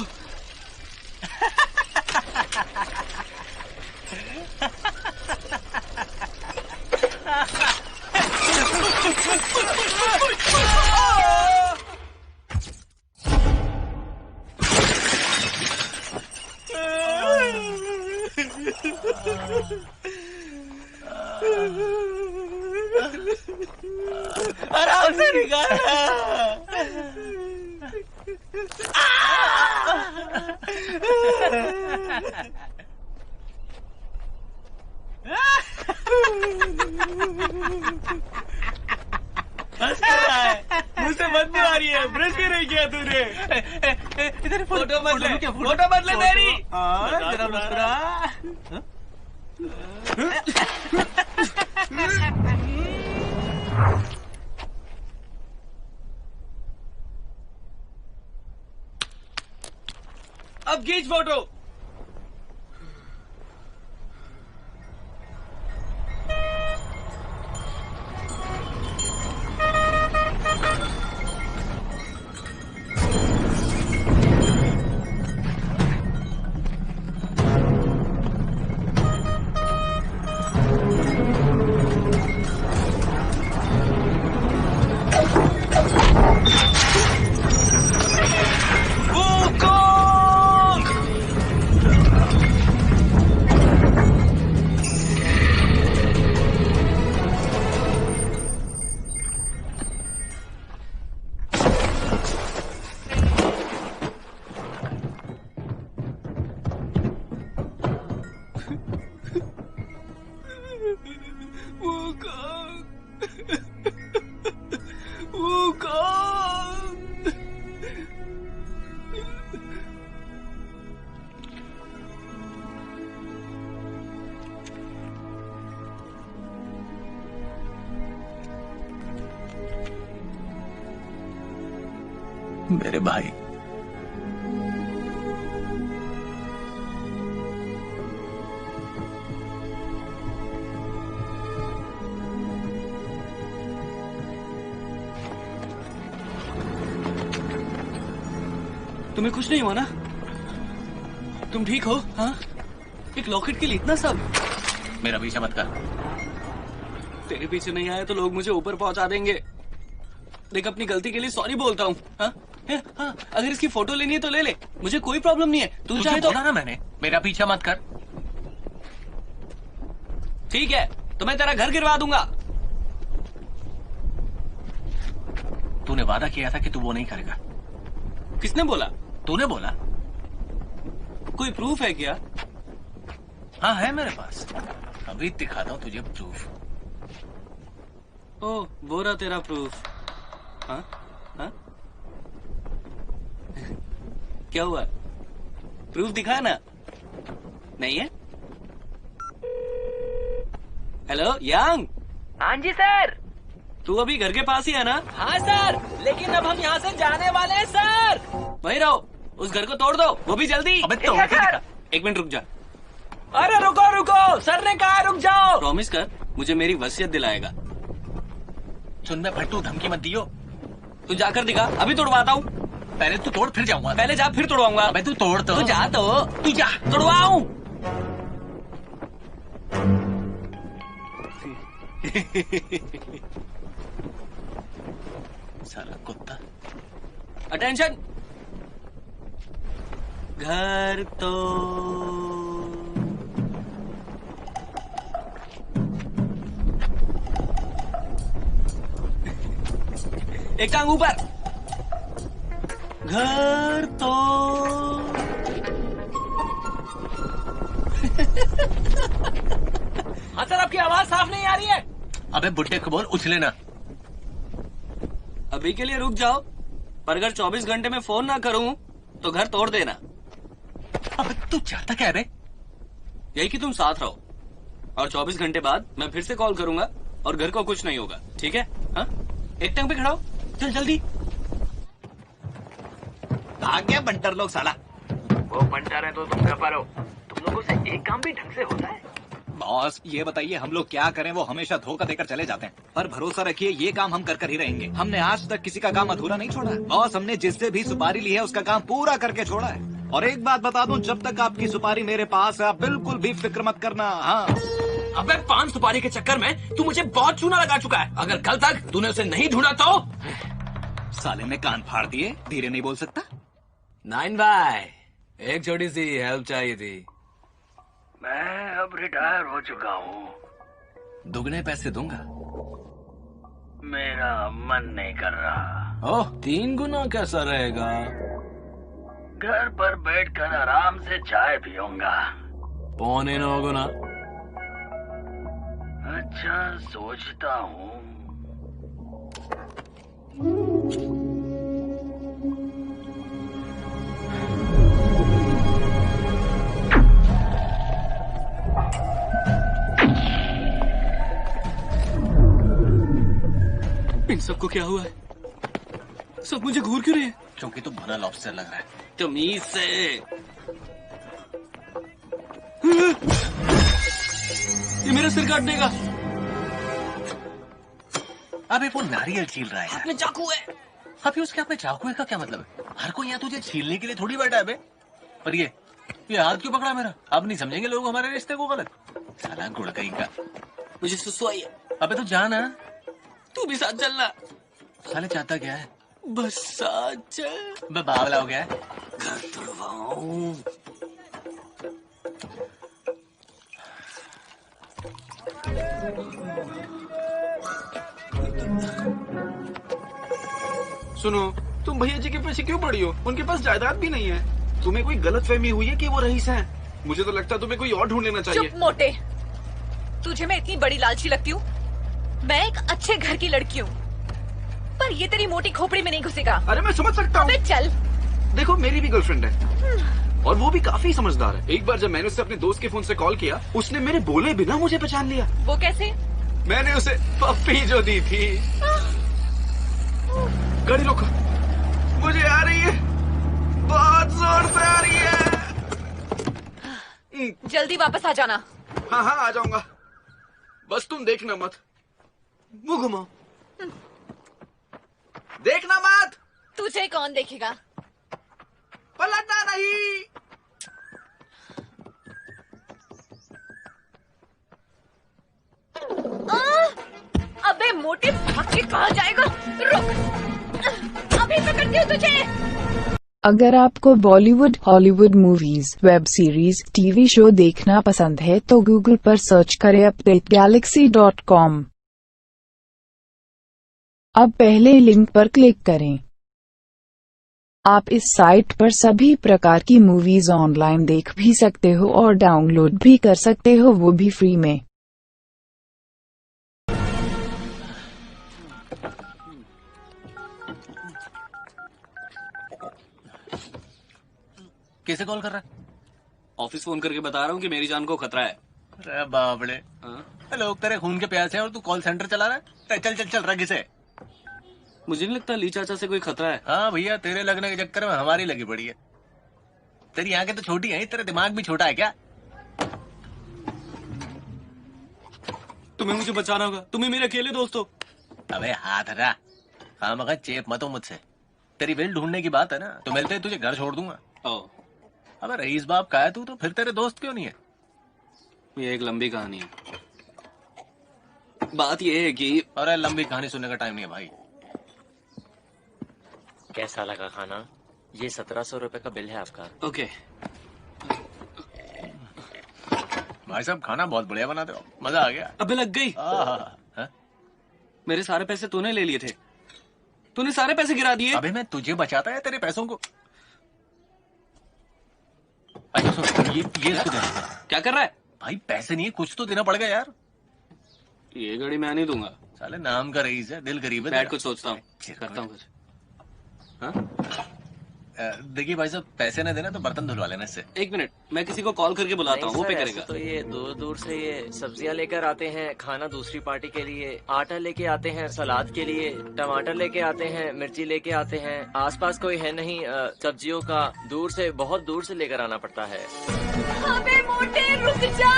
आराम से निकाल। मुझसे बदबू आ रही है। ब्रश भी नहीं किया तूने। इधर फोटो मत ले, फोटो मत ले मेरी। जरा मुस्कुरा। अब खींच फोटो। मेरे भाई, तुम्हें कुछ नहीं हुआ ना? तुम ठीक हो? हाँ, एक लॉकेट के लिए इतना सब? मेरा पीछा मत कर। तेरे पीछे नहीं आया तो लोग मुझे ऊपर पहुंचा देंगे। देख, अपनी गलती के लिए सॉरी बोलता हूँ। हाँ, अगर इसकी फोटो लेनी है तो ले ले, मुझे कोई प्रॉब्लम नहीं है। तू चाहे तो बोला ना मैंने, मेरा पीछा मत कर। ठीक है, तो मैं तेरा घर गिरवा दूंगा। तूने वादा किया था कि तू वो नहीं करेगा। किसने बोला? तूने बोला। कोई प्रूफ है क्या? हाँ, है मेरे पास, अभी दिखाता हूँ तुझे प्रूफ। ओ, वो रहा तेरा प्रूफ। हाँ? हाँ? क्या हुआ? प्रूफ दिखा ना। नहीं है? हेलो यांग। हाँ जी सर। तू अभी घर के पास ही है ना? हाँ सर, लेकिन अब हम यहाँ से जाने वाले हैं सर। वहीं रहो, उस घर को तोड़ दो, वो भी जल्दी। अबे तोड़ के दिखा। एक मिनट रुक जा। अरे रुको रुको, सर ने कहा रुक जाओ। प्रॉमिस कर, मुझे मेरी वसीयत दिलाएगा। सुन बे फट्टू, धमकी मत दियो। तू जाकर दिखा, अभी तोड़वाता हूँ। पहले तू तोड़ फिर जाऊंगा। पहले जा फिर तोड़वाऊंगा। अबे तू तोड़ तो। तू जा तो। तू जा। तोड़वाऊं। साला कुत्ता। अटेंशन। घर तो एक टांग ऊपर। घर तो हाँ सर, आपकी आवाज साफ नहीं आ रही है। अबे बुड्ढे को बोल उछले ना। अभी के लिए रुक जाओ, पर अगर 24 घंटे में फोन ना करूं तो घर तोड़ देना। अबे तू चाहता क्या है बे? यही कि तुम साथ रहो, और 24 घंटे बाद मैं फिर से कॉल करूंगा और घर को कुछ नहीं होगा, ठीक है? हाँ, एक टांग पे खड़ा हो, चल जल्दी। भाग गया बंटर लोग साला। वो बंटर है तो तुम कर पा रहे हो। तुम लोगों से एक काम भी ढंग से होता है? बॉस ये बताइए हम लोग क्या करें, वो हमेशा धोखा देकर चले जाते हैं। पर भरोसा रखिए ये काम हम कर ही रहेंगे। हमने आज तक किसी का काम अधूरा नहीं छोड़ा है। बॉस हमने जिससे भी सुपारी ली है उसका काम पूरा करके छोड़ा है। और एक बात बता दूं, जब तक आपकी सुपारी मेरे पास है आप बिल्कुल भी फिक्र मत करना। हाँ। अबे पान सुपारी के चक्कर में तू मुझे बहुत चूना लगा चुका है। अगर कल तक तूने उसे नहीं ढूंढा तो। साले ने कान फाड़ दिए, धीरे नहीं बोल सकता। 9 भाई, एक छोटी सी हेल्प चाहिए थी। मैं अब रिटायर हो चुका हूँ। दुगने पैसे दूंगा। मेरा मन नहीं कर रहा। ओह, 3 गुना कैसा रहेगा? घर पर बैठकर आराम से चाय पीऊंगा। 9.25 गुना। अच्छा सोचता हूँ। इन सबको क्या हुआ है? सब मुझे घूर क्यों रहे हैं? क्योंकि तू भला लॉबस्टर लग रहा है। तमीज से। ये मेरा सिर काट देगा। अबे वो नारियल छील रहा है। हाथ में चाकू है। अभी उसके हाथ में चाकू है का क्या मतलब है? हर कोई यहाँ तुझे छीलने के लिए थोड़ी बैठा है बे। पर ये हाथ क्यों पकड़ा मेरा? अब नहीं समझेंगे लोग हमारे रिश्ते को गलत। साला गुड़ कहीं का। मुझे सुसु आई है। अबे तो जाना। तू भी साथ चलना। साले चाहता क्या है? बस साथ चल। मैं बावला हो गया है। घर तोड़वाऊं। सुनो, तुम भैया जी के पीछे क्यों पड़ी हो? उनके पास जायदाद भी नहीं है। तुम्हें कोई गलतफहमी हुई है कि वो रईस हैं? मुझे तो लगता है तुम्हें कोई और ढूंढ लेना चाहिए। चुप मोटे, तुझे मैं इतनी बड़ी लालची लगती हूँ? मैं एक अच्छे घर की लड़की हूँ, पर ये तेरी मोटी खोपड़ी में नहीं घुसेगा। अरे मैं समझ सकता हूँ। चल। देखो मेरी भी गर्लफ्रेंड है और वो भी काफी समझदार है। एक बार जब मैंने उसे अपने दोस्त के फोन से कॉल किया, उसने मेरे बोले बिना मुझे पहचान लिया। वो कैसे? मैंने उसे पप्पी जो दी थी। गाड़ी रोको, मुझे आ रही है, बहुत जोर से आ रही है। जल्दी वापस आ जाना। हाँ हाँ आ जाऊंगा, बस तुम देखना मत। मुंह घुमाओ, देखना मत। तुझे कौन देखेगा? पलटना नहीं। अबे मोटे भाग के कहाँ जाएगा? रुक, अभी पकड़ती हूँ तुझे। अगर आपको Bollywood, Hollywood movies, web series, TV show देखना पसंद है तो गूगल पर सर्च करें updategalaxy.com। अब पहले लिंक पर क्लिक करें। आप इस साइट पर सभी प्रकार की मूवीज ऑनलाइन देख भी सकते हो और डाउनलोड भी कर सकते हो, वो भी फ्री में। कैसे कॉल कर रहा है? ऑफिस फोन करके बता रहा हूँ कि मेरी जान को खतरा है। अरे बाबड़े, लोग तेरे खून के प्यासे हैं और तू कॉल सेंटर चला रहा है? चल चल चल रगी से। मुझे नहीं लगता ली चाचा से कोई खतरा है। हाँ भैया, तेरे लगने के चक्कर में हमारी लगी पड़ी है। तेरी आंखें तो छोटी हैं, तेरा दिमाग भी छोटा है क्या? तुम्हें मुझे बचाना होगा, तुम्हें मेरे अकेले दोस्त हो। अबे हाथ हटा, हाँ मगर चेप मत हो मुझसे। तेरी वेल ढूंढने की बात है ना, तो मिलते तुझे घर छोड़ दूंगा। अबे रईस बाप का है तू, तो फिर तेरे दोस्त क्यों नहीं है? ये एक लंबी कहानी है। बात ये है कि अरे लंबी कहानी सुनने का टाइम नहीं है भाई। कैसा लगा खाना? ये 1700 रुपए का बिल है आपका। ओके भाई साहब, खाना बहुत बढ़िया बनाते हो, मजा आ गया। अबे लग गई। मेरे सारे पैसे तूने ले लिए थे, तूने सारे पैसे गिरा दिए। अबे मैं तुझे बचाता है तेरे पैसों को। अच्छा सुन, ये इसको दे। क्या कर रहा है भाई? पैसे नहीं है, कुछ तो देना पड़ेगा यार। ये घड़ी मैं नहीं दूंगा। साले नाम का रईस है, दिल गरीब है। बैठ कुछ सोचता हूँ, करता हूँ कुछ। देखिए भाई साहब, पैसे न देना तो बर्तन धुलवा लेना इससे। एक मिनट, मैं किसी को कॉल करके बुलाता हूँ, वो पे करेगा। तो ये दूर दूर से ये सब्जियां लेकर आते हैं, खाना दूसरी पार्टी के लिए, आटा लेके आते हैं सलाद के लिए, टमाटर लेके आते हैं, मिर्ची लेके आते हैं। आसपास कोई है नहीं सब्जियों का, दूर से, बहुत दूर से लेकर आना पड़ता है। अबे मोटे रुक जा,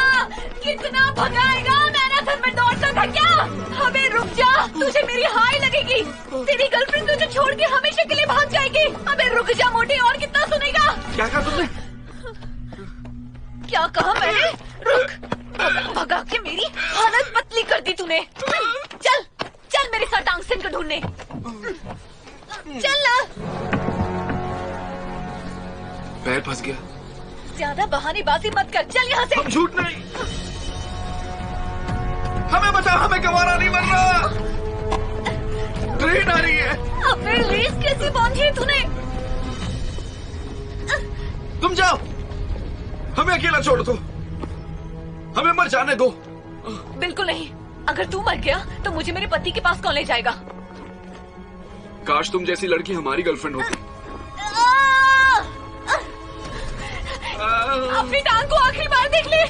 कितना भगाएगा? मैराथन में दौड़ता था क्या? अबे रुक जा, तुझे मेरी हाय लगेगी। तेरी गर्लफ्रेंड तुझे छोड़ के हमेशा के लिए भाग जाएगी। अबे रुक जा मोटे, और कितना सुनेगा? क्या कहा तुमने? क्या कहा मैंने? रुक, भगा के मेरी हालत पतली कर दी तूने। चल चल मेरे साथ डांगसन को ढूंढने चल ना। पैर फंस गया। ज्यादा बहानेबाजी मत कर, चल यहाँ से। हम झूठ नहीं, हमें बचा, हमें गंवारा नहीं मरना। ट्रेन आ रही है। अबे रेस कैसे बांधी है तूने? तुम जाओ, हमें अकेला छोड़ दो, हमें मर जाने दो। बिल्कुल नहीं, अगर तू मर गया तो मुझे मेरे पति के पास कौन ले जाएगा? काश तुम जैसी लड़की हमारी गर्लफ्रेंड होती। अपनी टांग को आखिरी बार देख ले।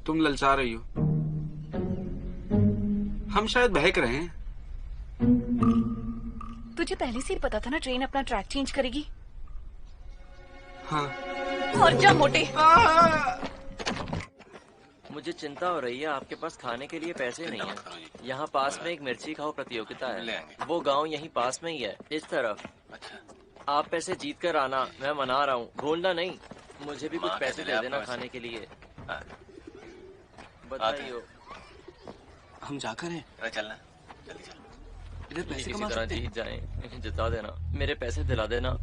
तुम ललचा रही हो, हम शायद बहक रहे हैं। तुझे पहले से ही पता था ना ट्रेन अपना ट्रैक चेंज करेगी। हाँ। और जा मोटे। मुझे चिंता हो रही है, आपके पास खाने के लिए पैसे नहीं है। यहाँ पास में एक मिर्ची खाओ प्रतियोगिता है, वो गांव यहीं पास में ही है, इस तरफ। आप पैसे जीत कर आना, मैं मना रहा हूँ, भूलना नहीं। मुझे भी कुछ पैसे दे देना खाने के लिए। बताइए। हम जाकर हैं। चलना, जल्दी चलो। इधर पैसे किसी कमा तरह सकते हैं। जीत जाएं, जिता देना, मेरे पैसे दिला देना।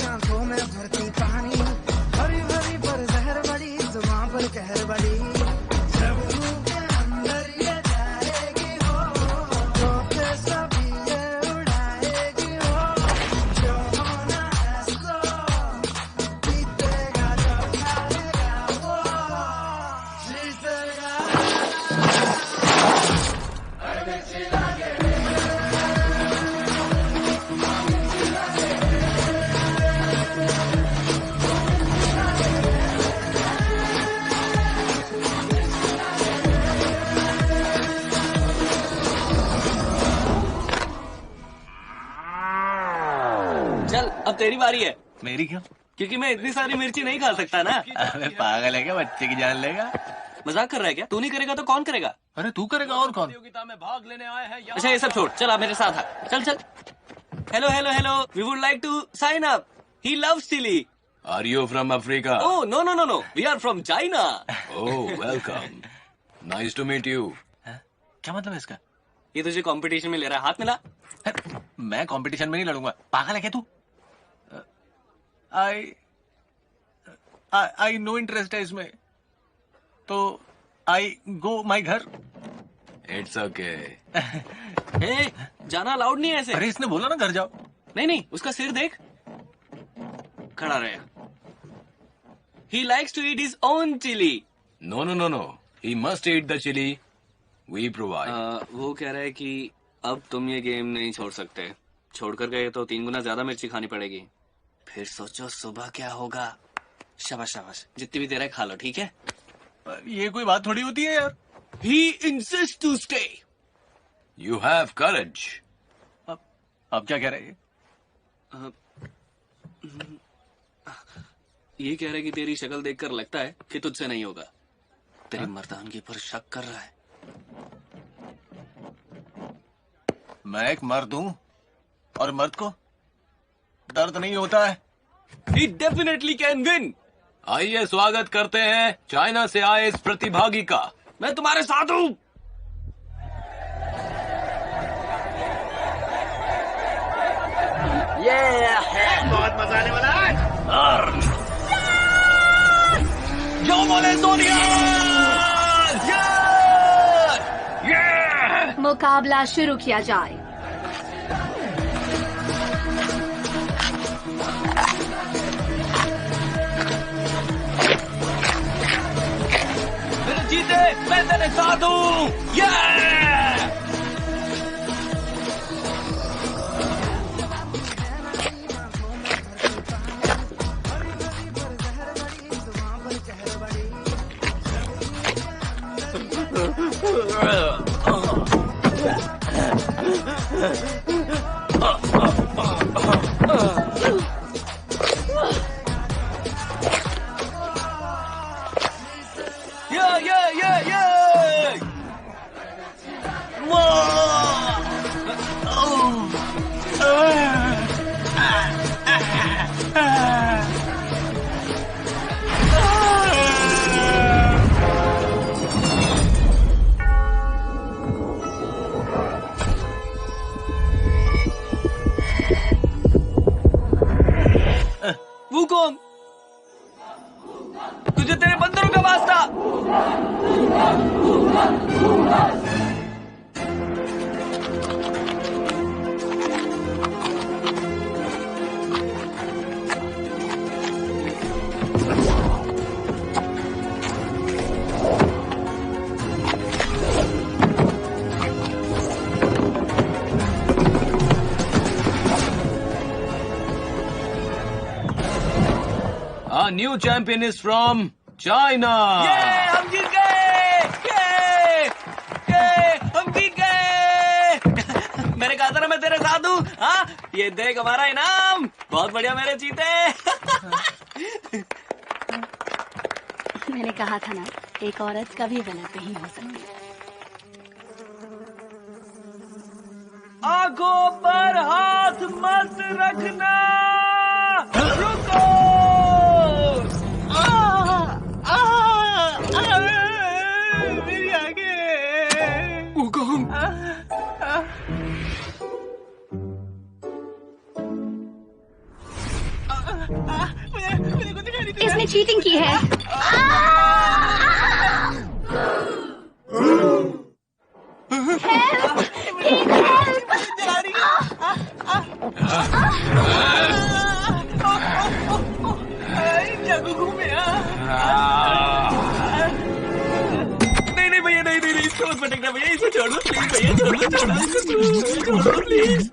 आंखों में भरती पानी, भरी भरी पर जहर चल अब तेरी बारी है। मेरी क्यों? क्योंकि मैं इतनी सारी मिर्ची नहीं खा सकता ना। अबे पागल है क्या? बच्चे की जान लेगा। मजाक कर रहा है क्या? तू नहीं करेगा तो कौन करेगा? अरे तू करेगा और कौन? प्रतियोगिता में भाग लेने आए हैं। अच्छा ये सब छोड़, चल आप मेरे साथ आ। चल चल। Hello hello hello, we would like to sign up. He loves chilli. Are you from Africa? Oh no no no no, we are from China. Oh, welcome. Nice to meet you. क्या मतलब है इसका? ये तुझे competition में ले रहा है, हाथ मिला। मैं कंपटीशन में नहीं लड़ूंगा। पागल है क्या तू? आई नो इंटरेस्ट है इसमें, तो आई गो माई घर। It's okay. हे, जाना अलाउड नहीं है ऐसे। अरे इसने बोला ना घर जाओ। नहीं नहीं, उसका सिर देख, खड़ा रहेगा। He likes to eat his own chili. No, no, no, no. He must eat the chili we provide. वो कह रहा है कि अब तुम ये गेम नहीं छोड़ सकते। छोड़कर गए तो 3 गुना ज्यादा मिर्ची खानी पड़ेगी। फिर सोचो सुबह क्या होगा। शाबाश शाबाश, जितनी भी देर है खा लो, ठीक है? ये कोई बात थोड़ी होती है यार। He insists to stay. You have courage. अब क्या कह रहे हैं? ये कह रहे कि तेरी शक्ल देखकर लगता है कि तुझसे नहीं होगा। तेरी मर्दानगी पर शक कर रहा है। मैं एक मर्द हूँ और मर्द को दर्द नहीं होता है। He definitely can win. आइए स्वागत करते हैं चाइना से आए इस प्रतिभागी का। मैं तुम्हारे साथ हूँ। बहुत मजा आने वाला है। जो बोले सोनिया। मुकाबला शुरू किया जाए। मेरे जीते, मैं तेरे साथ हूँ। वो कौन? तुझे तेरे बंदरों का वास्ता। Our new champion is from China. हम जीत गए। हम जीत गए। मैंने कहा था ना मैं तेरे साथ हूँ। हाँ, ये देख हमारा इनाम। बहुत बढ़िया मेरे जीते। मैंने कहा था ना, एक औरत कभी गलत नहीं हो सकती। आंखों पर हाथ मत रखना। रुको। मेरी आगे। वो कौन? इसने चीटिंग की है। नहीं भैया, नहीं इसको मत पटकना भैया, इसको छोड़ दो प्लीज भैया, छोड़ दो प्लीज।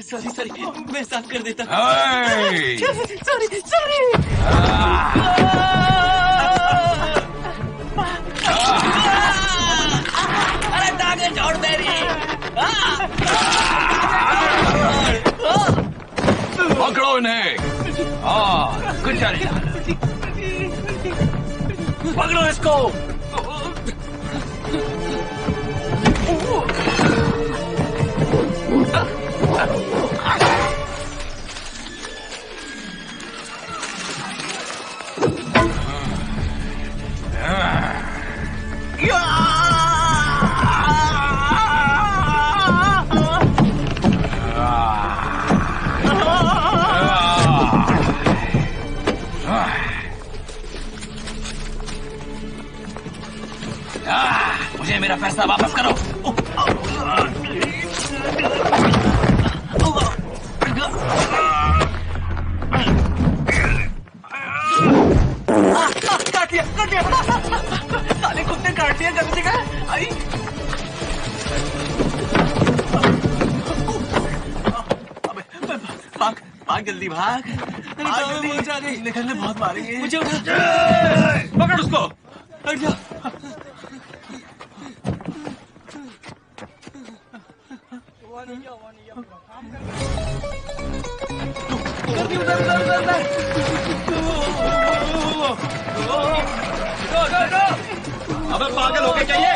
सॉरी मैं साफ कर देता। सॉरी। तेरी। पकड़ो इन्हें। कुचल पकड़ो इसको। मुझे मेरा फैसला वापस करो। काट दिया साले कुत्ते काट दिया गलती का। आई भाग भाग जल्दी भाग। जल्दी निकलने बहुत मारेंगे। मुझे पकड़ उसको। हट जा। अबे पागल हो गए क्या ये?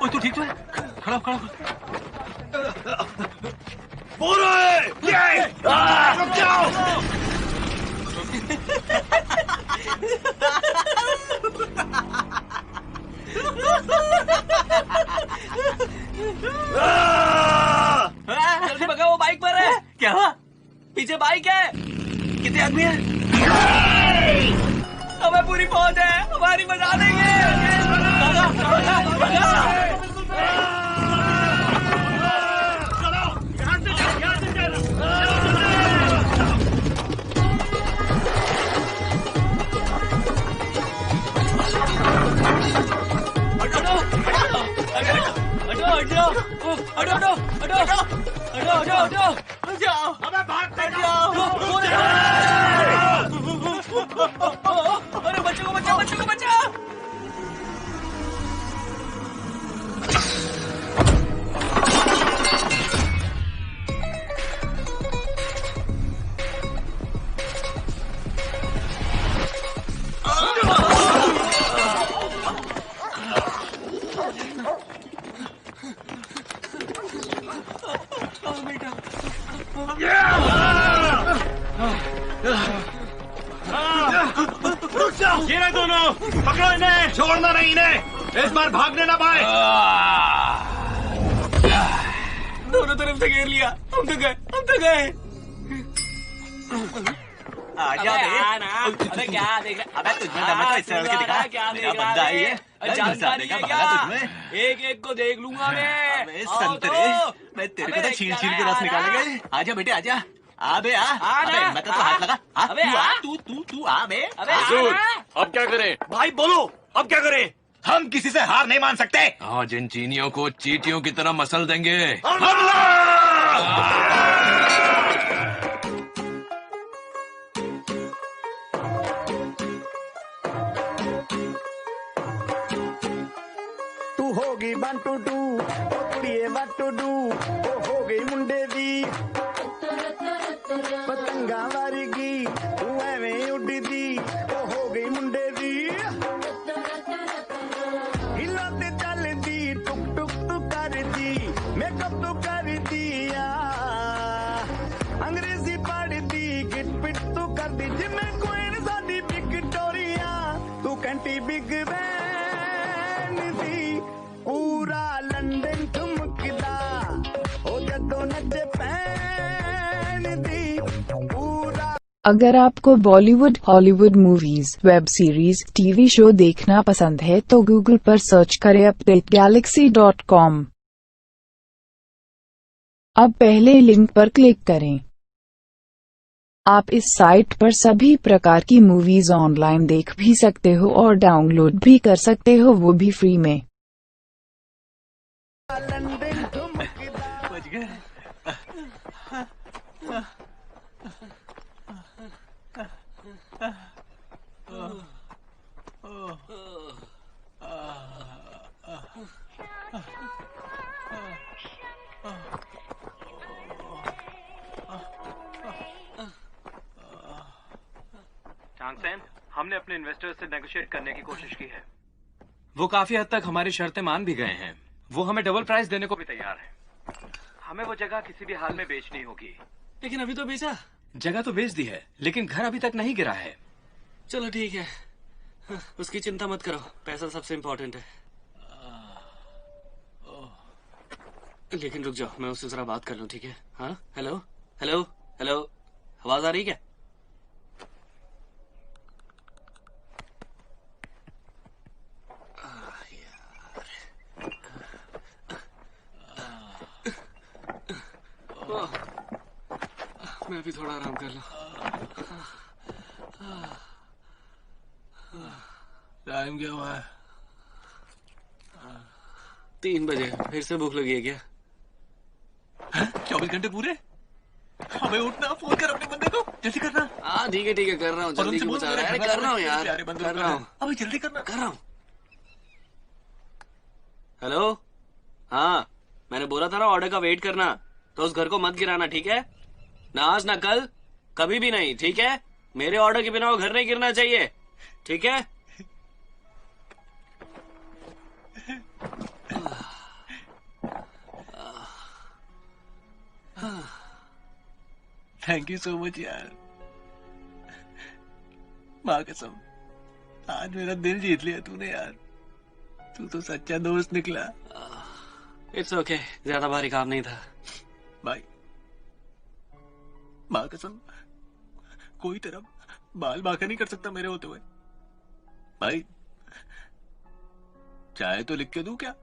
ओए तू ठीक तो है? खड़ा हो, खड़ा हो। पूरा है ये। रुक जाओ। जल्दी भगाओ, वो बाइक पर है। क्या हुआ? पीछे बाइक है। कितने आदमी हैं? हमें पूरी फौज है, हमारी बजा देंगे। अबे भाग जाओ। अरे बच्चों को बचाओ, बच्चों को बचाओ। ये रहे दोनों, पकड़ो इन्हें, छोड़ना नहीं इन्हें, इस बार भागने ना पाए। दोनों तरफ से घेर लिया, हम तो गए। आजा अबे क्या देख रहा? अबे तुझमें दम है तो इस तरह के दिखा। क्या मेरा बंदा ही है। जानकारी है क्या? एक एक को देख लूंगा मैं। अबे संतरे, मैं तेरे को तो छील के रस निकालेंगे। आजा बेटे आजा। अबे अबे मैं तो हाथ लगा। अबे तू आ बे। अब क्या करें? भाई बोलो, अब क्या करें? हम किसी से हार नहीं मान सकते। आज इन चीनियों को चीटियों की तरह मसल देंगे। तू होगी 1 2 2 कुड़िए 1 2 2 ओ हो गई मुंडे दी पतंगा वारीगी तू एवें उड़दी ओ हो गई मुंडे दी हिलाते चलदी टुक टुक तू करदी मेकअप तू कर दिया अंग्रेजी पढ़दी गिट पिट तू कर दी जिमें क्वीन साडी विक्टोरिया तू कंटी बिग बैन दी पूरा लंदन ठुमकदा ओ जदों नचे पैन दी पूरा। अगर आपको Bollywood Hollywood movies, web series, TV show देखना पसंद है तो गूगल पर सर्च करें updategalaxy.com। अब पहले लिंक पर क्लिक करें। आप इस साइट पर सभी प्रकार की मूवीज ऑनलाइन देख भी सकते हो और डाउनलोड भी कर सकते हो, वो भी फ्री में। चांगसेन, हमने अपने इन्वेस्टर्स से नेगोशिएट करने की कोशिश की है। वो काफी हद तक हमारी शर्तें मान भी गए हैं। वो हमें डबल प्राइस देने को भी तैयार है। हमें वो जगह किसी भी हाल में बेचनी होगी। लेकिन अभी तो बेचा। जगह तो बेच दी है, लेकिन घर अभी तक नहीं गिरा है। चलो ठीक है, उसकी चिंता मत करो, पैसा सबसे इम्पोर्टेंट है। लेकिन रुक जाओ, मैं उससे जरा बात कर लूं, ठीक है? हाँ, हेलो हेलो हेलो, आवाज आ रही क्या? मैं भी थोड़ा आराम कर लूं। टाइम क्या हुआ है? 3 बजे। फिर से भूख लगी है क्या? 24 घंटे पूरे? हमें उठना, फोन कर अपने बंदे को, जल्दी करना। हाँ ठीक है कर रहा हूँ, जल्दी क्यों बता रहा है? कर रहा हूँ यार, कर रहा हूँ, अभी जल्दी करना। कर रहा हूँ। हेलो, हाँ मैंने बोला था ना ऑर्डर का वेट करना, तो उस घर को मत गिराना, ठीक है? ना आज ना कल, कभी भी नहीं, ठीक है? मेरे ऑर्डर के बिना वो घर नहीं गिरना चाहिए, ठीक है? थैंक यू सो मच यार, माँ कसम, आज मेरा दिल जीत लिया तूने यार। तू तो सच्चा दोस्त निकला। इट्स ओके, ज्यादा भारी काम नहीं था भाई। माँ कसम, कोई तरह बाल बांका नहीं कर सकता मेरे होते हुए। भाई चाहे तो लिख के दूं क्या?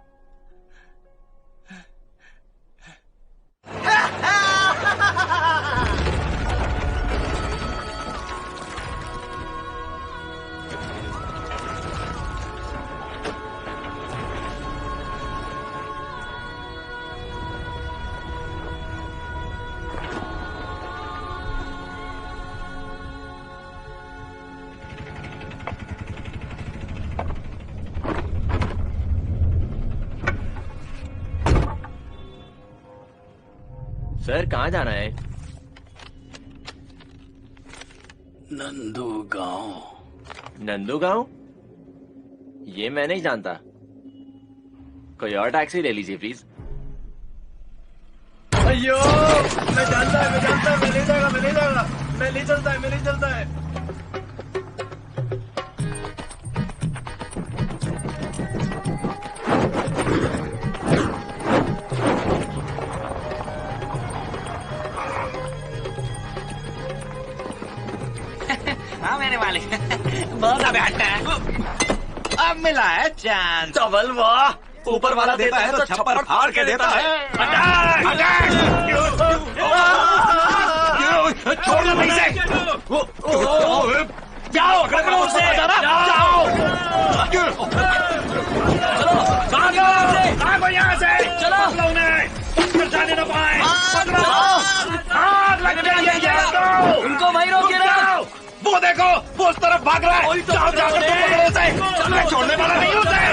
सर कहाँ जाना है? नंदू गांव। नंदू गांव? ये मैं नहीं जानता। कोई और टैक्सी ले लीजिए प्लीज। अयो, मैं जानता है, मैं ले जाएगा, मैं ले चलता है। हाँ मेरे मालिक, बहुत बैठा है। अब मिला है चांद। डबल वाह, ऊपर वाला देता है तो छप्पर फाड़ के देता है। छोड़ो पैसे। जाओ पकड़ो उसे, जाओ। चलो यहाँ से, चलो उन्हें जाने न पाए। आग लग जाएगी उनको, वहीं रोके रहो। वो देखो, वो उस तरफ भाग रहा है। जाओ जाओ, छोड़ने वाला नहीं होता है।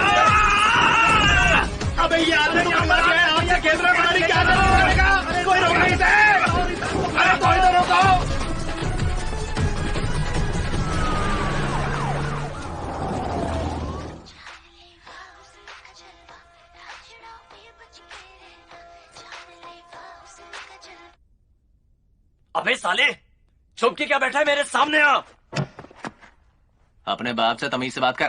अबे ये आदमी आपसे खेल रहा है, क्या करेगा? कोई रोक नहीं है। अरे कोई तो रोको। अबे साले, चुप के क्या बैठा है मेरे सामने? आ अपने बाप से तमीज से बात कर।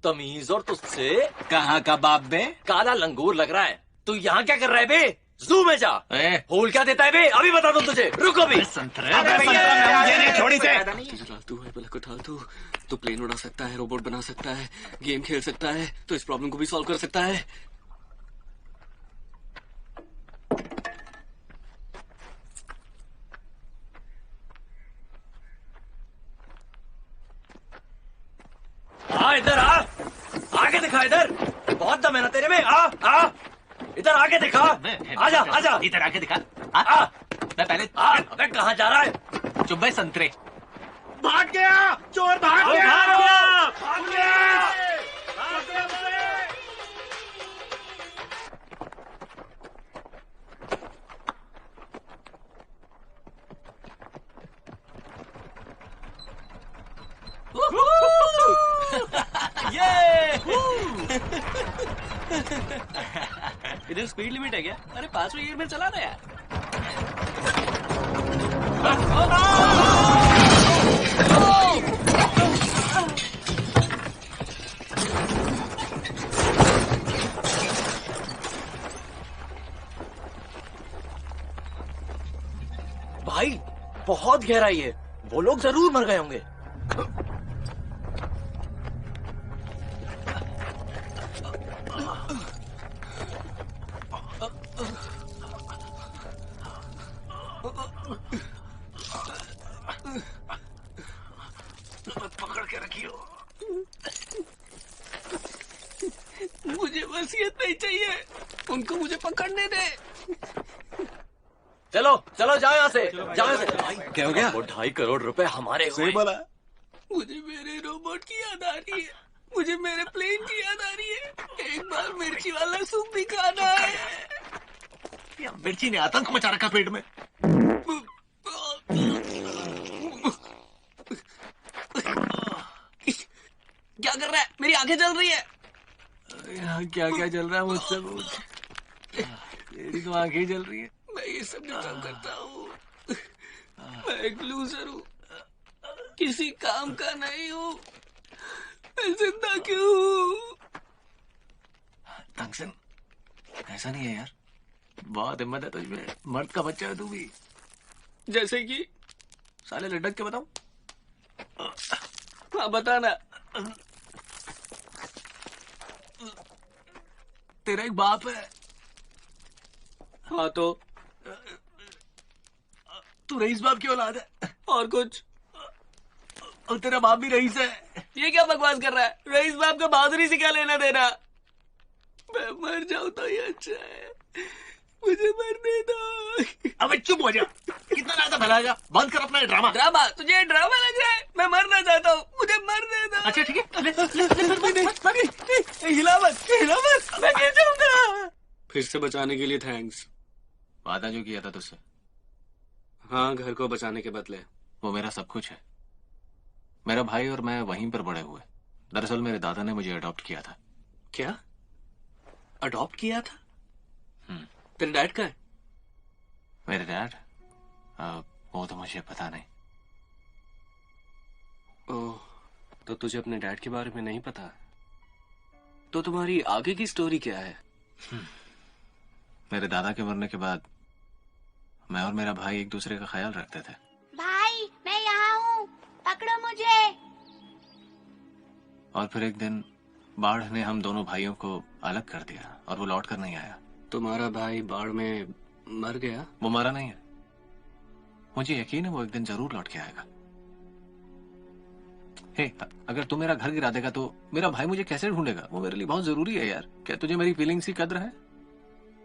तमीज और तुझसे? कहाँ का बाप बे? काला लंगूर लग रहा है। तू यहाँ क्या कर रहा है बे? जू में जा। होल क्या देता है बे? अभी बता दो तुझे। रुको भी। छोड़ी से। तू है बलक उठा, तू प्लेन उड़ा सकता है, रोबोट बना सकता है, गेम खेल सकता है, तो इस प्रॉब्लम को भी सॉल्व कर सकता है। इधर आ, आगे दिखा इधर। बहुत दम है ना तेरे में। आ इधर आगे दिखा। आजा इधर आगे दिखा। मैं पहले अबे कहाँ जा रहा है? चुप भाई संतरे। भाग गया चोर, भाग गया, भाग गया। इधर स्पीड लिमिट है क्या? अरे 500 ईयर में चला रहा है। भाई बहुत गहराई है, वो लोग जरूर मर गए होंगे। पकड़ के रखियो। मुझे वसीयत नहीं चाहिए, उनको मुझे पकड़ने दे। चलो चलो जाओ यहाँ से, जाओ यहाँ से। क्या हो गया? वो 2.5 करोड़ रुपए हमारे सही बोला। मुझे मेरे रोबोट की याद आ रही है, मुझे मेरे प्लेन की याद आ रही है। एक बार मिर्ची वाला सूप भी खाना है। मिर्ची ने आतंक मचा रखा पेट में। क्या कर रहा है? मेरी आंखें जल रही है। यहाँ क्या क्या चल रहा है मुझसे पूछ। तेरी तो आंखें जल रही है। मैं ये सब जो काम करता हूँ, मैं एक लूजर हूँ, किसी काम का नहीं हूँ। मैं जिंदा क्यों हूँ? तंगसन, ऐसा नहीं है यार, बहुत हिम्मत है तुझमें। मर्द का बच्चा है तू भी। जैसे कि साले लटक के बताऊं? हाँ बताना। तेरा एक बाप है। हाँ तो तू रईस बाप की औलाद है। और कुछ? और तेरा बाप भी रईस है। ये क्या बकवास कर रहा है? रईस बाप का बहादुरी से क्या लेना देना? मैं मर जाऊं तो ये अच्छा है, मुझे मरने दो। अबे चुप हो जा, कितना ज्यादा फैलाएगा। बंद कर अपना ड्रामा। ड्रामा? तुझे ड्रामा लग रहा है? मैं मरना चाहता हूँ, मुझे मरने दो। अच्छा ठीक है, हिला मत, हिला मत, मैं गिर जाऊंगा। फिर से बचाने के लिए थैंक्स। वादा जो किया था तुझसे। हाँ, घर को बचाने के बदले। वो मेरा सब कुछ है। मेरा भाई और मैं वहीं पर बड़े हुए। दरअसल मेरे दादा ने मुझे अडॉप्ट किया था। क्या? अडॉप्ट किया था? तेरे डैड का है? मेरे डैड? वो तो मुझे पता नहीं। ओह, तो तुझे अपने डैड के बारे में नहीं पता? तो तुम्हारी आगे की स्टोरी क्या है? मेरे दादा के मरने के बाद मैं और मेरा भाई एक दूसरे का ख्याल रखते थे। भाई मैं यहाँ हूँ, पकड़ो मुझे। और फिर एक दिन बाढ़ ने हम दोनों भाइयों को अलग कर दिया और वो लौट कर नहीं आया। तुम्हारा भाई बाढ़ में मर गया? वो मरा नहीं है। मुझे यकीन है वो एक दिन जरूर लौट के आएगा। हे, अगर तू मेरा घर गिरा देगा तो मेरा भाई मुझे कैसे ढूंढेगा? वो मेरे लिए बहुत जरूरी है यार। क्या तुझे मेरी फीलिंग्स की कद्र है,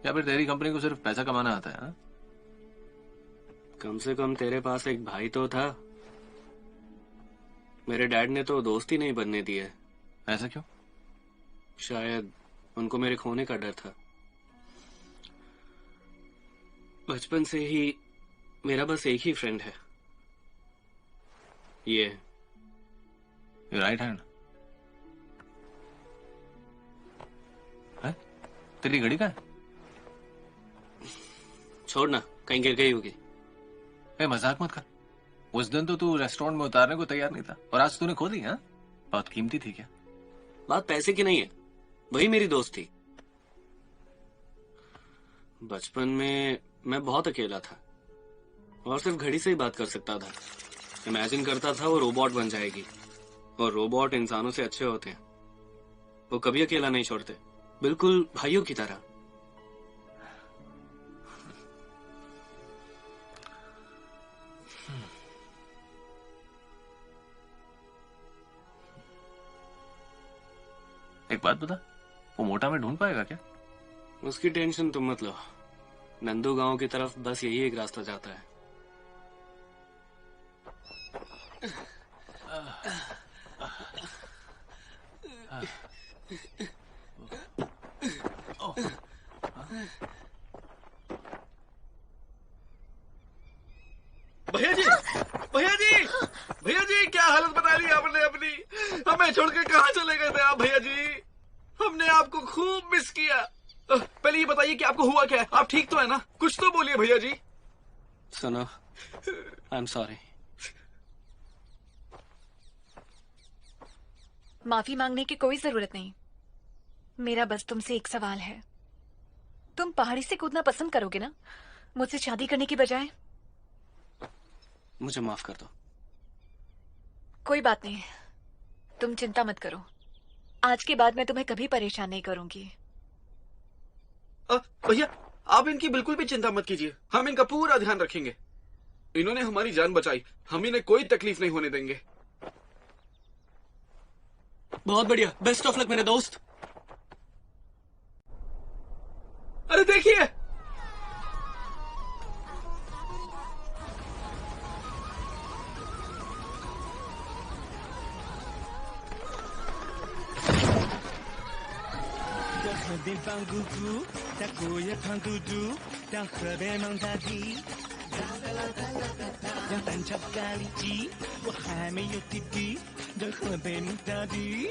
या फिर तेरी कंपनी को सिर्फ पैसा कमाना आता है? हा? कम से कम तेरे पास एक भाई तो था। मेरे डैड ने तो दोस्ती नहीं बनने दी है। ऐसा क्यों? शायद उनको मेरे खोने का डर था। बचपन से ही मेरा बस एक ही फ्रेंड है, ये राइट हैंड। तेरी घड़ी का है? छोड़ना, कहीं गिर गई होगी। मजाक मत कर। उस दिन तो तू रेस्टोरेंट में उतारने को तैयार नहीं था, और आज तूने खो दी। हाँ, बहुत कीमती थी क्या? बात पैसे की नहीं है, वही मेरी दोस्त थी। बचपन में मैं बहुत अकेला था और सिर्फ घड़ी से ही बात कर सकता था। इमेजिन करता था वो रोबोट बन जाएगी, और रोबोट इंसानों से अच्छे होते हैं। वो कभी अकेला नहीं छोड़ते, बिल्कुल भाइयों की तरह। एक बात बता, वो मोटा में ढूंढ पाएगा क्या? उसकी टेंशन तुम मत लो, नंदू गांव की तरफ बस यही एक रास्ता जाता है। भैया जी, भैया जी, भैया जी, क्या हालत बना ली आपने अपनी। हमें छोड़ के कहाँ चले गए थे आप भैया जी। हमने आपको खूब मिस किया। पहले ये बताइए कि आपको हुआ क्या है। आप ठीक तो है ना? कुछ तो बोलिए भैया जी। सुनो, आई एम सॉरी। माफी मांगने की कोई जरूरत नहीं। मेरा बस तुमसे एक सवाल है। तुम पहाड़ी से कूदना पसंद करोगे ना, मुझसे शादी करने की बजाय? मुझे माफ कर दो। कोई बात नहीं, तुम चिंता मत करो। आज के बाद मैं तुम्हें कभी परेशान नहीं करूंगी। भैया, आप इनकी बिल्कुल भी चिंता मत कीजिए। हम इनका पूरा ध्यान रखेंगे। इन्होंने हमारी जान बचाई, हम इन्हें कोई तकलीफ नहीं होने देंगे। बहुत बढ़िया, बेस्ट ऑफ लक मेरे दोस्त। अरे देखिए,地方姑姑，在过夜胖嘟嘟，当河边蒙大地，让蛋炒咖喱鸡，我还没有弟弟，让河边蒙大地。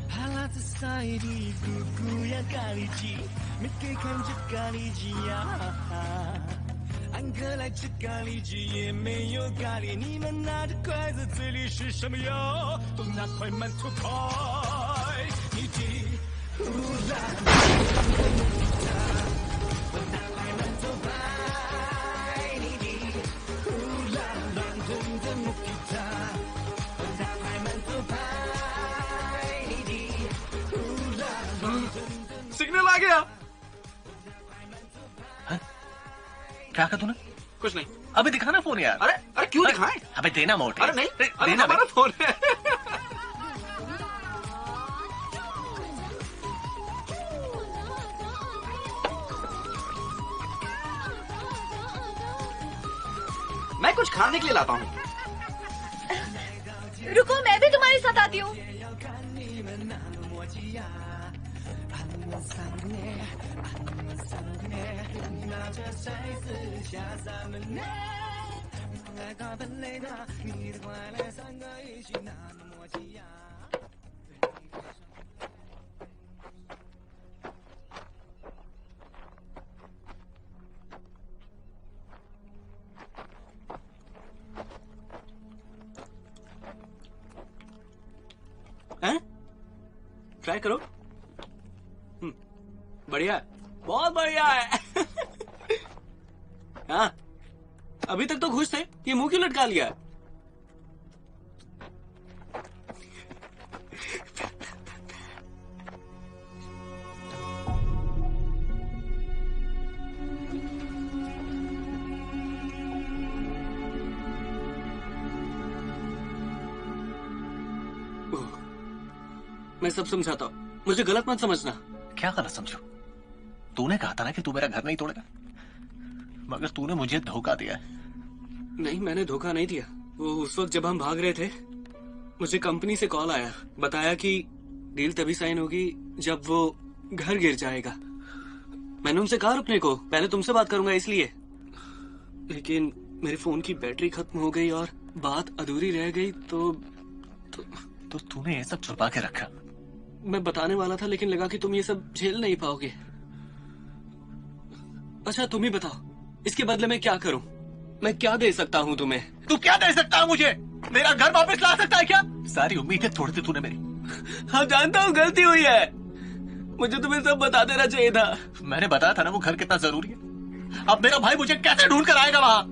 帕拉兹赛地姑姑呀咖喱鸡，没给看着咖喱鸡呀。安哥来吃咖喱鸡，也没有咖喱。你们拿着筷子，嘴里是什么呀？都拿块馒头拍。你的呼啦，我拿块馒头拍。你的呼啦，乱动的木吉他，我拿块馒头拍。你的呼啦，乱动的。सिग्नल आ गया। क्या कहा तूने? कुछ नहीं। अबे दिखाना फोन यार। अरे अरे क्यों दिखाएं? अबे देना मोटे। अरे नहीं, देना हमारा फोन है। मैं कुछ खाने के लिए लाता हूँ। रुको, मैं भी तुम्हारे साथ आती हूँ। ट्राई करो। बढ़िया है, बहुत बढ़िया है। हाँ, अभी तक तो खुश थे, ये मुंह क्यों लटका लिया? मैं सब समझाता हूँ, मुझे गलत मत समझना। क्या गलत समझो? तूने कहा था ना कि तू मेरा घर नहीं तोड़ेगा, मगर तूने मुझे धोखा दिया है। नहीं, मैंने धोखा नहीं दिया। वो उस वक्त जब हम भाग रहे थे, मुझे कंपनी से कॉल आया, बताया कि डील तभी साइन होगी जब वो घर गिर जाएगा। मैंने उनसे कहा रुकने को, पहले तुमसे बात करूंगा इसलिए, लेकिन मेरे फोन की बैटरी खत्म हो गई और बात अधूरी रह गई। तो तूने ये सब छुपा के रखा। मैं बताने वाला था, लेकिन लगा कि तुम ये सब झेल नहीं पाओगे। अच्छा तुम ही बताओ, इसके बदले में क्या करूं? मैं क्या दे सकता हूं तुम्हें? तू क्या दे सकता है मुझे? मेरा घर वापस ला सकता है क्या? सारी उम्मीदें तोड़ दी तूने मेरी। हाँ जानता हूँ गलती हुई है, मुझे तुम्हें सब बता देना चाहिए था। मैंने बताया था ना वो घर कितना जरूरी है। अब मेरा भाई मुझे कैसे ढूंढ कर आएगा वहाँ?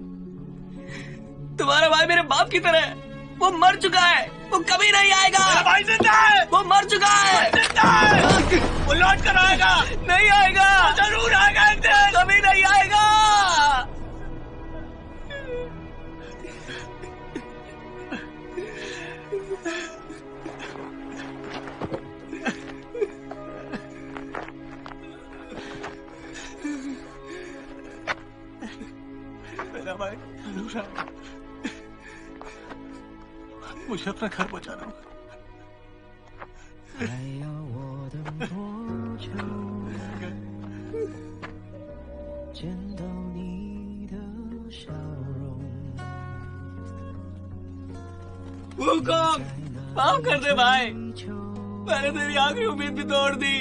तुम्हारा भाई मेरे बाप की तरह है, वो मर चुका है, वो कभी नहीं आएगा। मेरा भाई जिंदा है, वो मर चुका है, जिंदा है, वो लौट कर आएगा। नहीं आएगा, जरूर आएगा एक दिन, कभी नहीं आएगा। भाई, मुझे अपना घर बचाना होगा। 还要我等多久？见到你的笑容。 वुकोंग, माफ कर दे भाई, मैंने तेरी आखिरी उम्मीद भी तोड़ दी,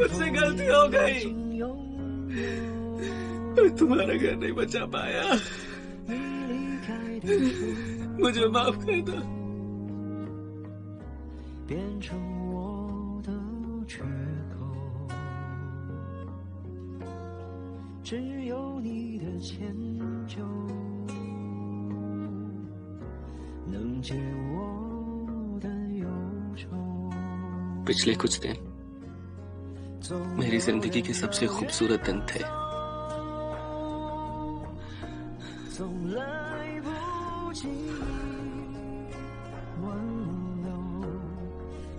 मुझसे गलती हो गई, मैं तुम्हारा घर नहीं बचा पाया, मुझे माफ कर दो। 变成我的缺口，只有你的迁就能解我的忧愁。 पिछले कुछ दिन मेरी जिंदगी के सबसे खूबसूरत दिन थे। 总来不及挽留，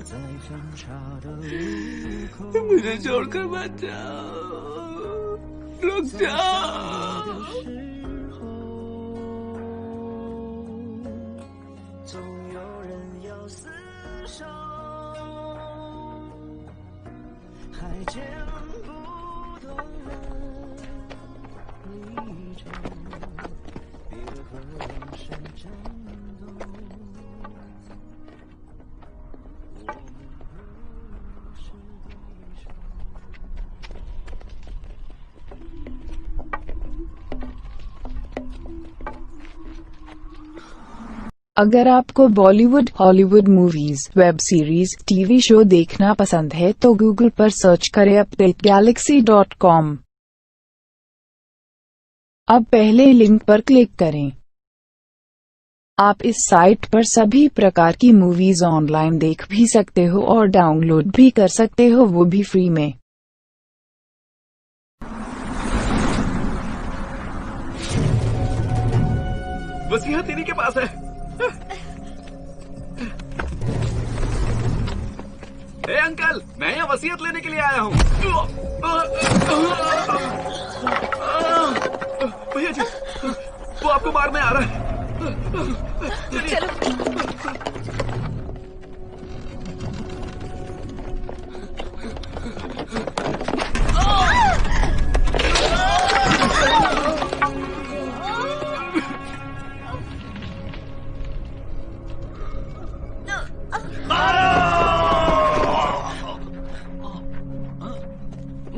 在分岔的路口。 मुझे छोड़कर मत जाओ, रुक जाओ। 总有人要厮守，还见不懂离愁，别和往事战斗。 अगर आपको Bollywood, Hollywood movies, web series, TV show देखना पसंद है तो गूगल पर सर्च करें updategalaxy.com। अब पहले लिंक पर क्लिक करें। आप इस साइट पर सभी प्रकार की मूवीज ऑनलाइन देख भी सकते हो और डाउनलोड भी कर सकते हो, वो भी फ्री में। वसीयत इन्हीं के पास है। ए अंकल, मैं यहाँ वसीयत लेने के लिए आया हूँ। भैया जी, वो आपको मारने आ रहा है।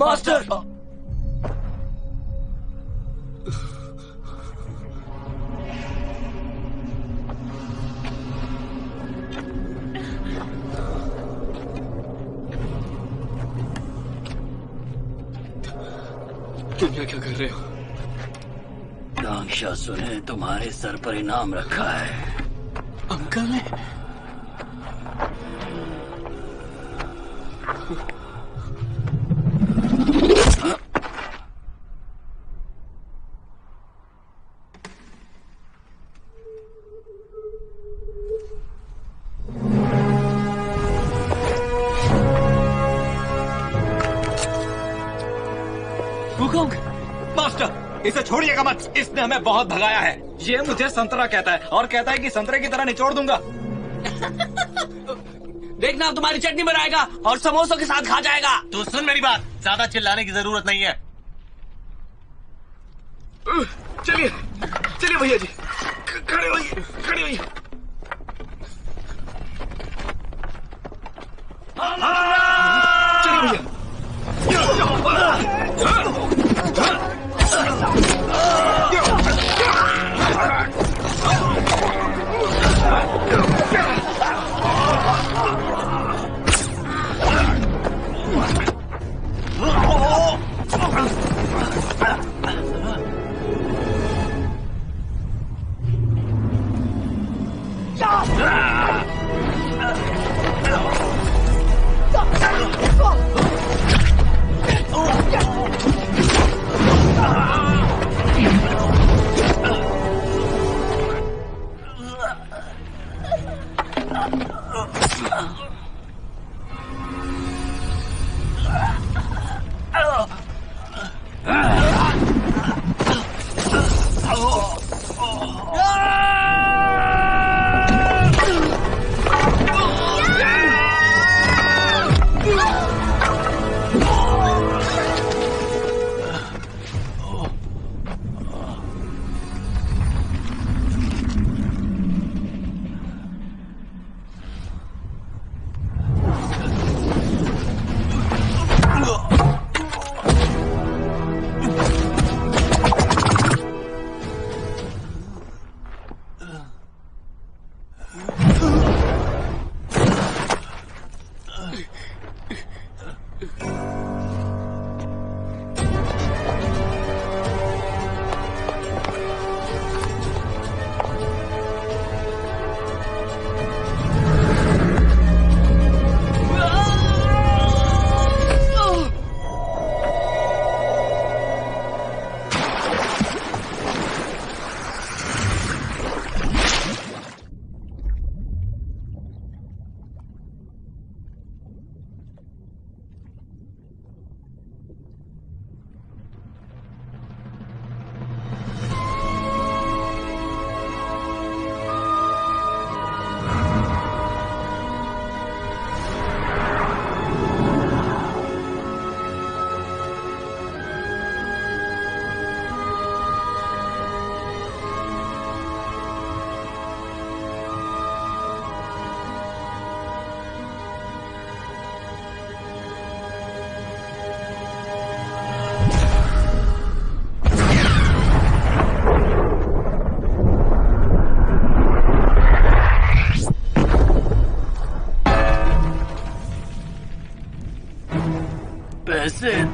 मास्टर, तुम क्या कर रहे हो? राक्षसों ने तुम्हारे सर पर इनाम रखा है। अंकल ने? वुकोंग, मास्टर, इसे छोड़िएगा मत, इसने हमें बहुत भगाया है। ये मुझे संतरा कहता है और कहता है कि संतरे की तरह निचोड़ दूंगा। देखना अब तुम्हारी चटनी बनाएगा और समोसों के साथ खा जाएगा। तू सुन मेरी बात, ज्यादा चिल्लाने की जरूरत नहीं है। चलिए चलिए भैया जी, खड़े होइए, खड़े होइए। चलिए भैया।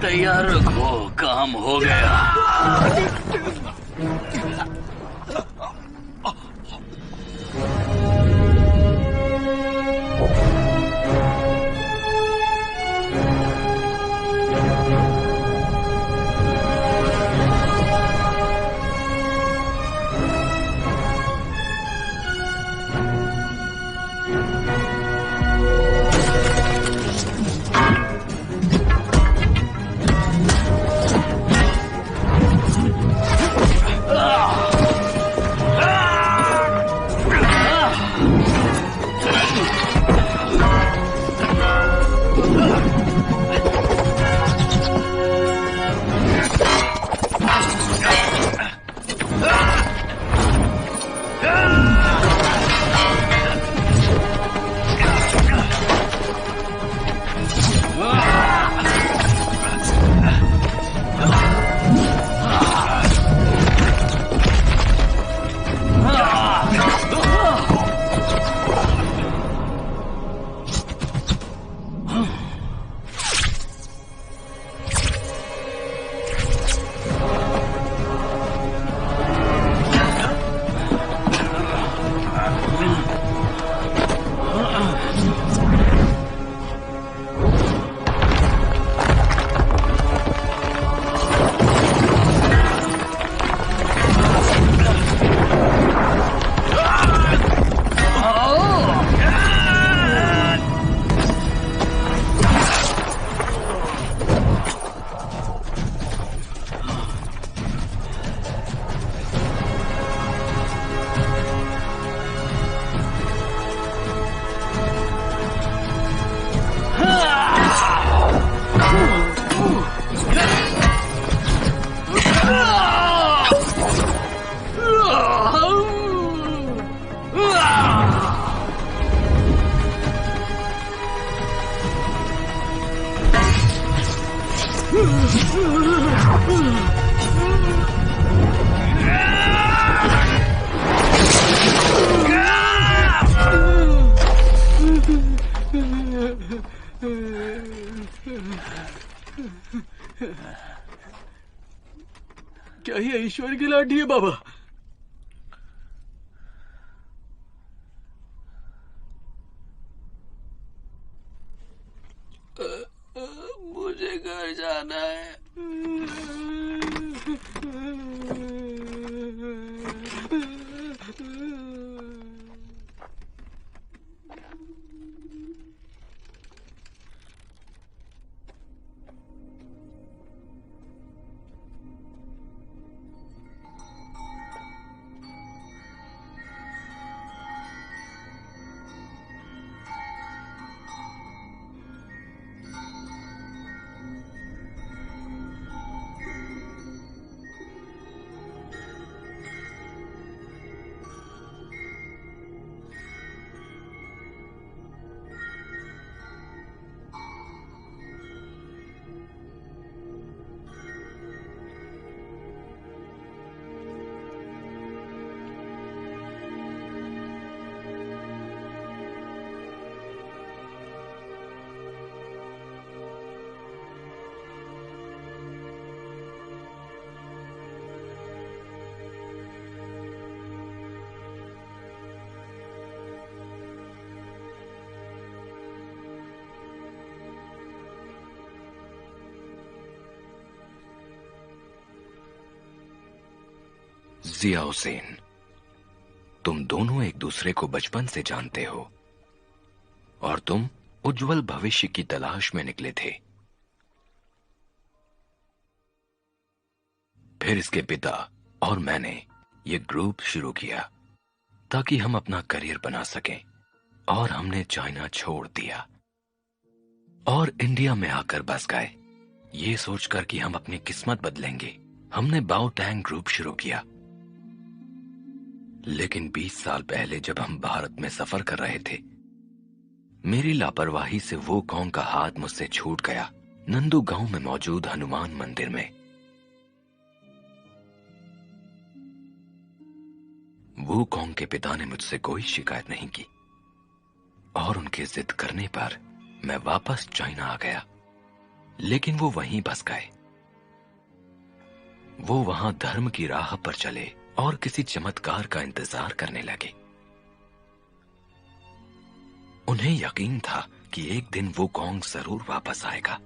तैयार रखो, काम हो गया। क्या ये ईश्वर की लाठी है बाबा? मुझे घर जाना है। जिया हुसैन, तुम दोनों एक दूसरे को बचपन से जानते हो और तुम उज्जवल भविष्य की तलाश में निकले थे। फिर इसके पिता और मैंने ये ग्रुप शुरू किया ताकि हम अपना करियर बना सकें, और हमने चाइना छोड़ दिया और इंडिया में आकर बस गए, ये सोचकर कि हम अपनी किस्मत बदलेंगे। हमने बाओ टैंग ग्रुप शुरू किया, लेकिन 20 साल पहले जब हम भारत में सफर कर रहे थे, मेरी लापरवाही से वो कॉन्ग का हाथ मुझसे छूट गया, नंदू गांव में मौजूद हनुमान मंदिर में। वो कॉन्ग के पिता ने मुझसे कोई शिकायत नहीं की और उनके जिद करने पर मैं वापस चाइना आ गया। लेकिन वो वहीं बस गए। वो वहां धर्म की राह पर चले और किसी चमत्कार का इंतजार करने लगे। उन्हें यकीन था कि एक दिन वो कॉन्ग जरूर वापस आएगा।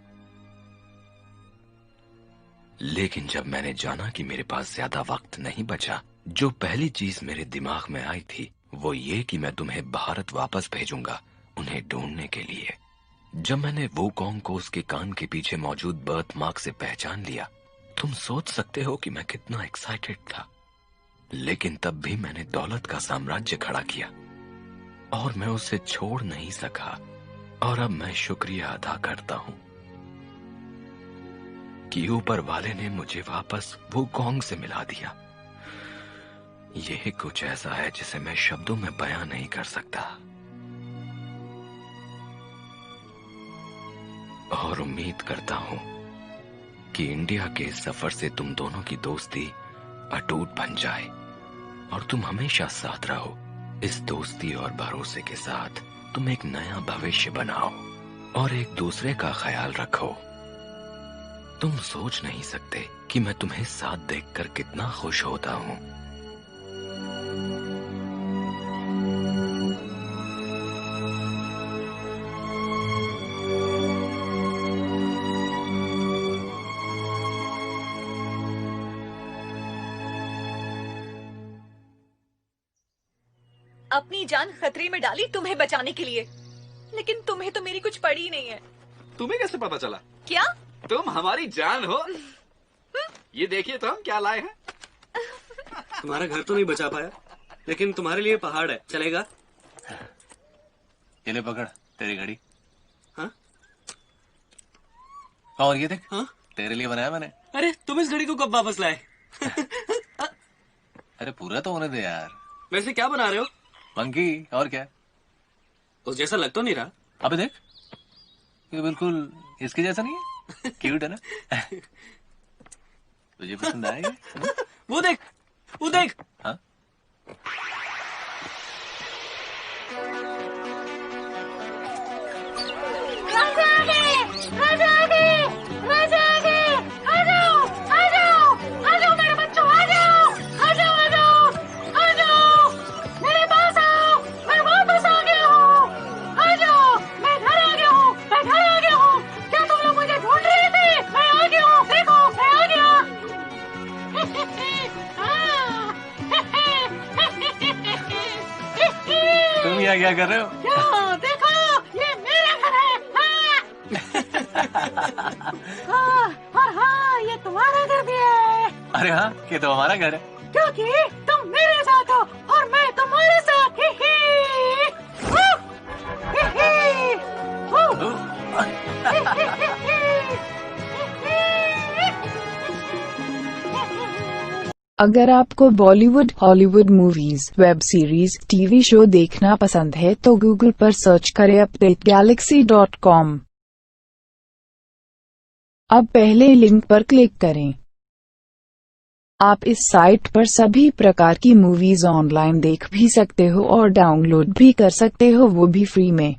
लेकिन जब मैंने जाना कि मेरे पास ज्यादा वक्त नहीं बचा, जो पहली चीज मेरे दिमाग में आई थी वो ये कि मैं तुम्हें भारत वापस भेजूंगा उन्हें ढूंढने के लिए। जब मैंने वो कॉन्ग को उसके कान के पीछे मौजूद बर्थ मार्क से पहचान लिया, तुम सोच सकते हो कि मैं कितना एक्साइटेड था। लेकिन तब भी मैंने दौलत का साम्राज्य खड़ा किया और मैं उसे छोड़ नहीं सका। और अब मैं शुक्रिया अदा करता हूं कि ऊपर वाले ने मुझे वापस वो कॉन्ग से मिला दिया। यह कुछ ऐसा है जिसे मैं शब्दों में बयां नहीं कर सकता। और उम्मीद करता हूं कि इंडिया के इस सफर से तुम दोनों की दोस्ती अटूट बन जाए और तुम हमेशा साथ रहो। इस दोस्ती और भरोसे के साथ तुम एक नया भविष्य बनाओ और एक दूसरे का ख्याल रखो। तुम सोच नहीं सकते कि मैं तुम्हें साथ देखकर कितना खुश होता हूं। अपनी जान खतरे में डाली तुम्हें बचाने के लिए, लेकिन तुम्हें तो मेरी कुछ पड़ी नहीं है। तुम्हें कैसे पता चला? क्या तुम हमारी जान हो? ये देखिए तो हम क्या लाए हैं। तुम्हारा घर तो नहीं बचा पाया, लेकिन तुम्हारे लिए पहाड़ है, चलेगा? ये ले पकड़ तेरी घड़ी। हाँ? और ये देख, हाँ? तेरे लिए बनाया मैंने। अरे तुम इस घड़ी को कब वापस लाए? अरे पूरा तो होने दे यार। वैसे क्या बना रहे हो? मंकी, और क्या? उस जैसा लग तो नहीं रहा। अबे देख, ये बिल्कुल इसके जैसा नहीं है। क्यूट है ना? तुझे पसंद आएगा? वो देख, वो देख। हाँ? क्या कर रहे हो? क्या देखो, ये मेरा घर है। हाँ, और हाँ, ये तुम्हारा घर भी है। अरे हाँ, ये तो हमारा घर है। क्योंकि तुम मेरे साथ हो और मैं तुम्हारे साथ। ही ही। अगर आपको Bollywood, Hollywood movies, web series, TV show देखना पसंद है तो गूगल पर सर्च करें updategalaxy.com। अब पहले लिंक पर क्लिक करें। आप इस साइट पर सभी प्रकार की मूवीज ऑनलाइन देख भी सकते हो और डाउनलोड भी कर सकते हो, वो भी फ्री में।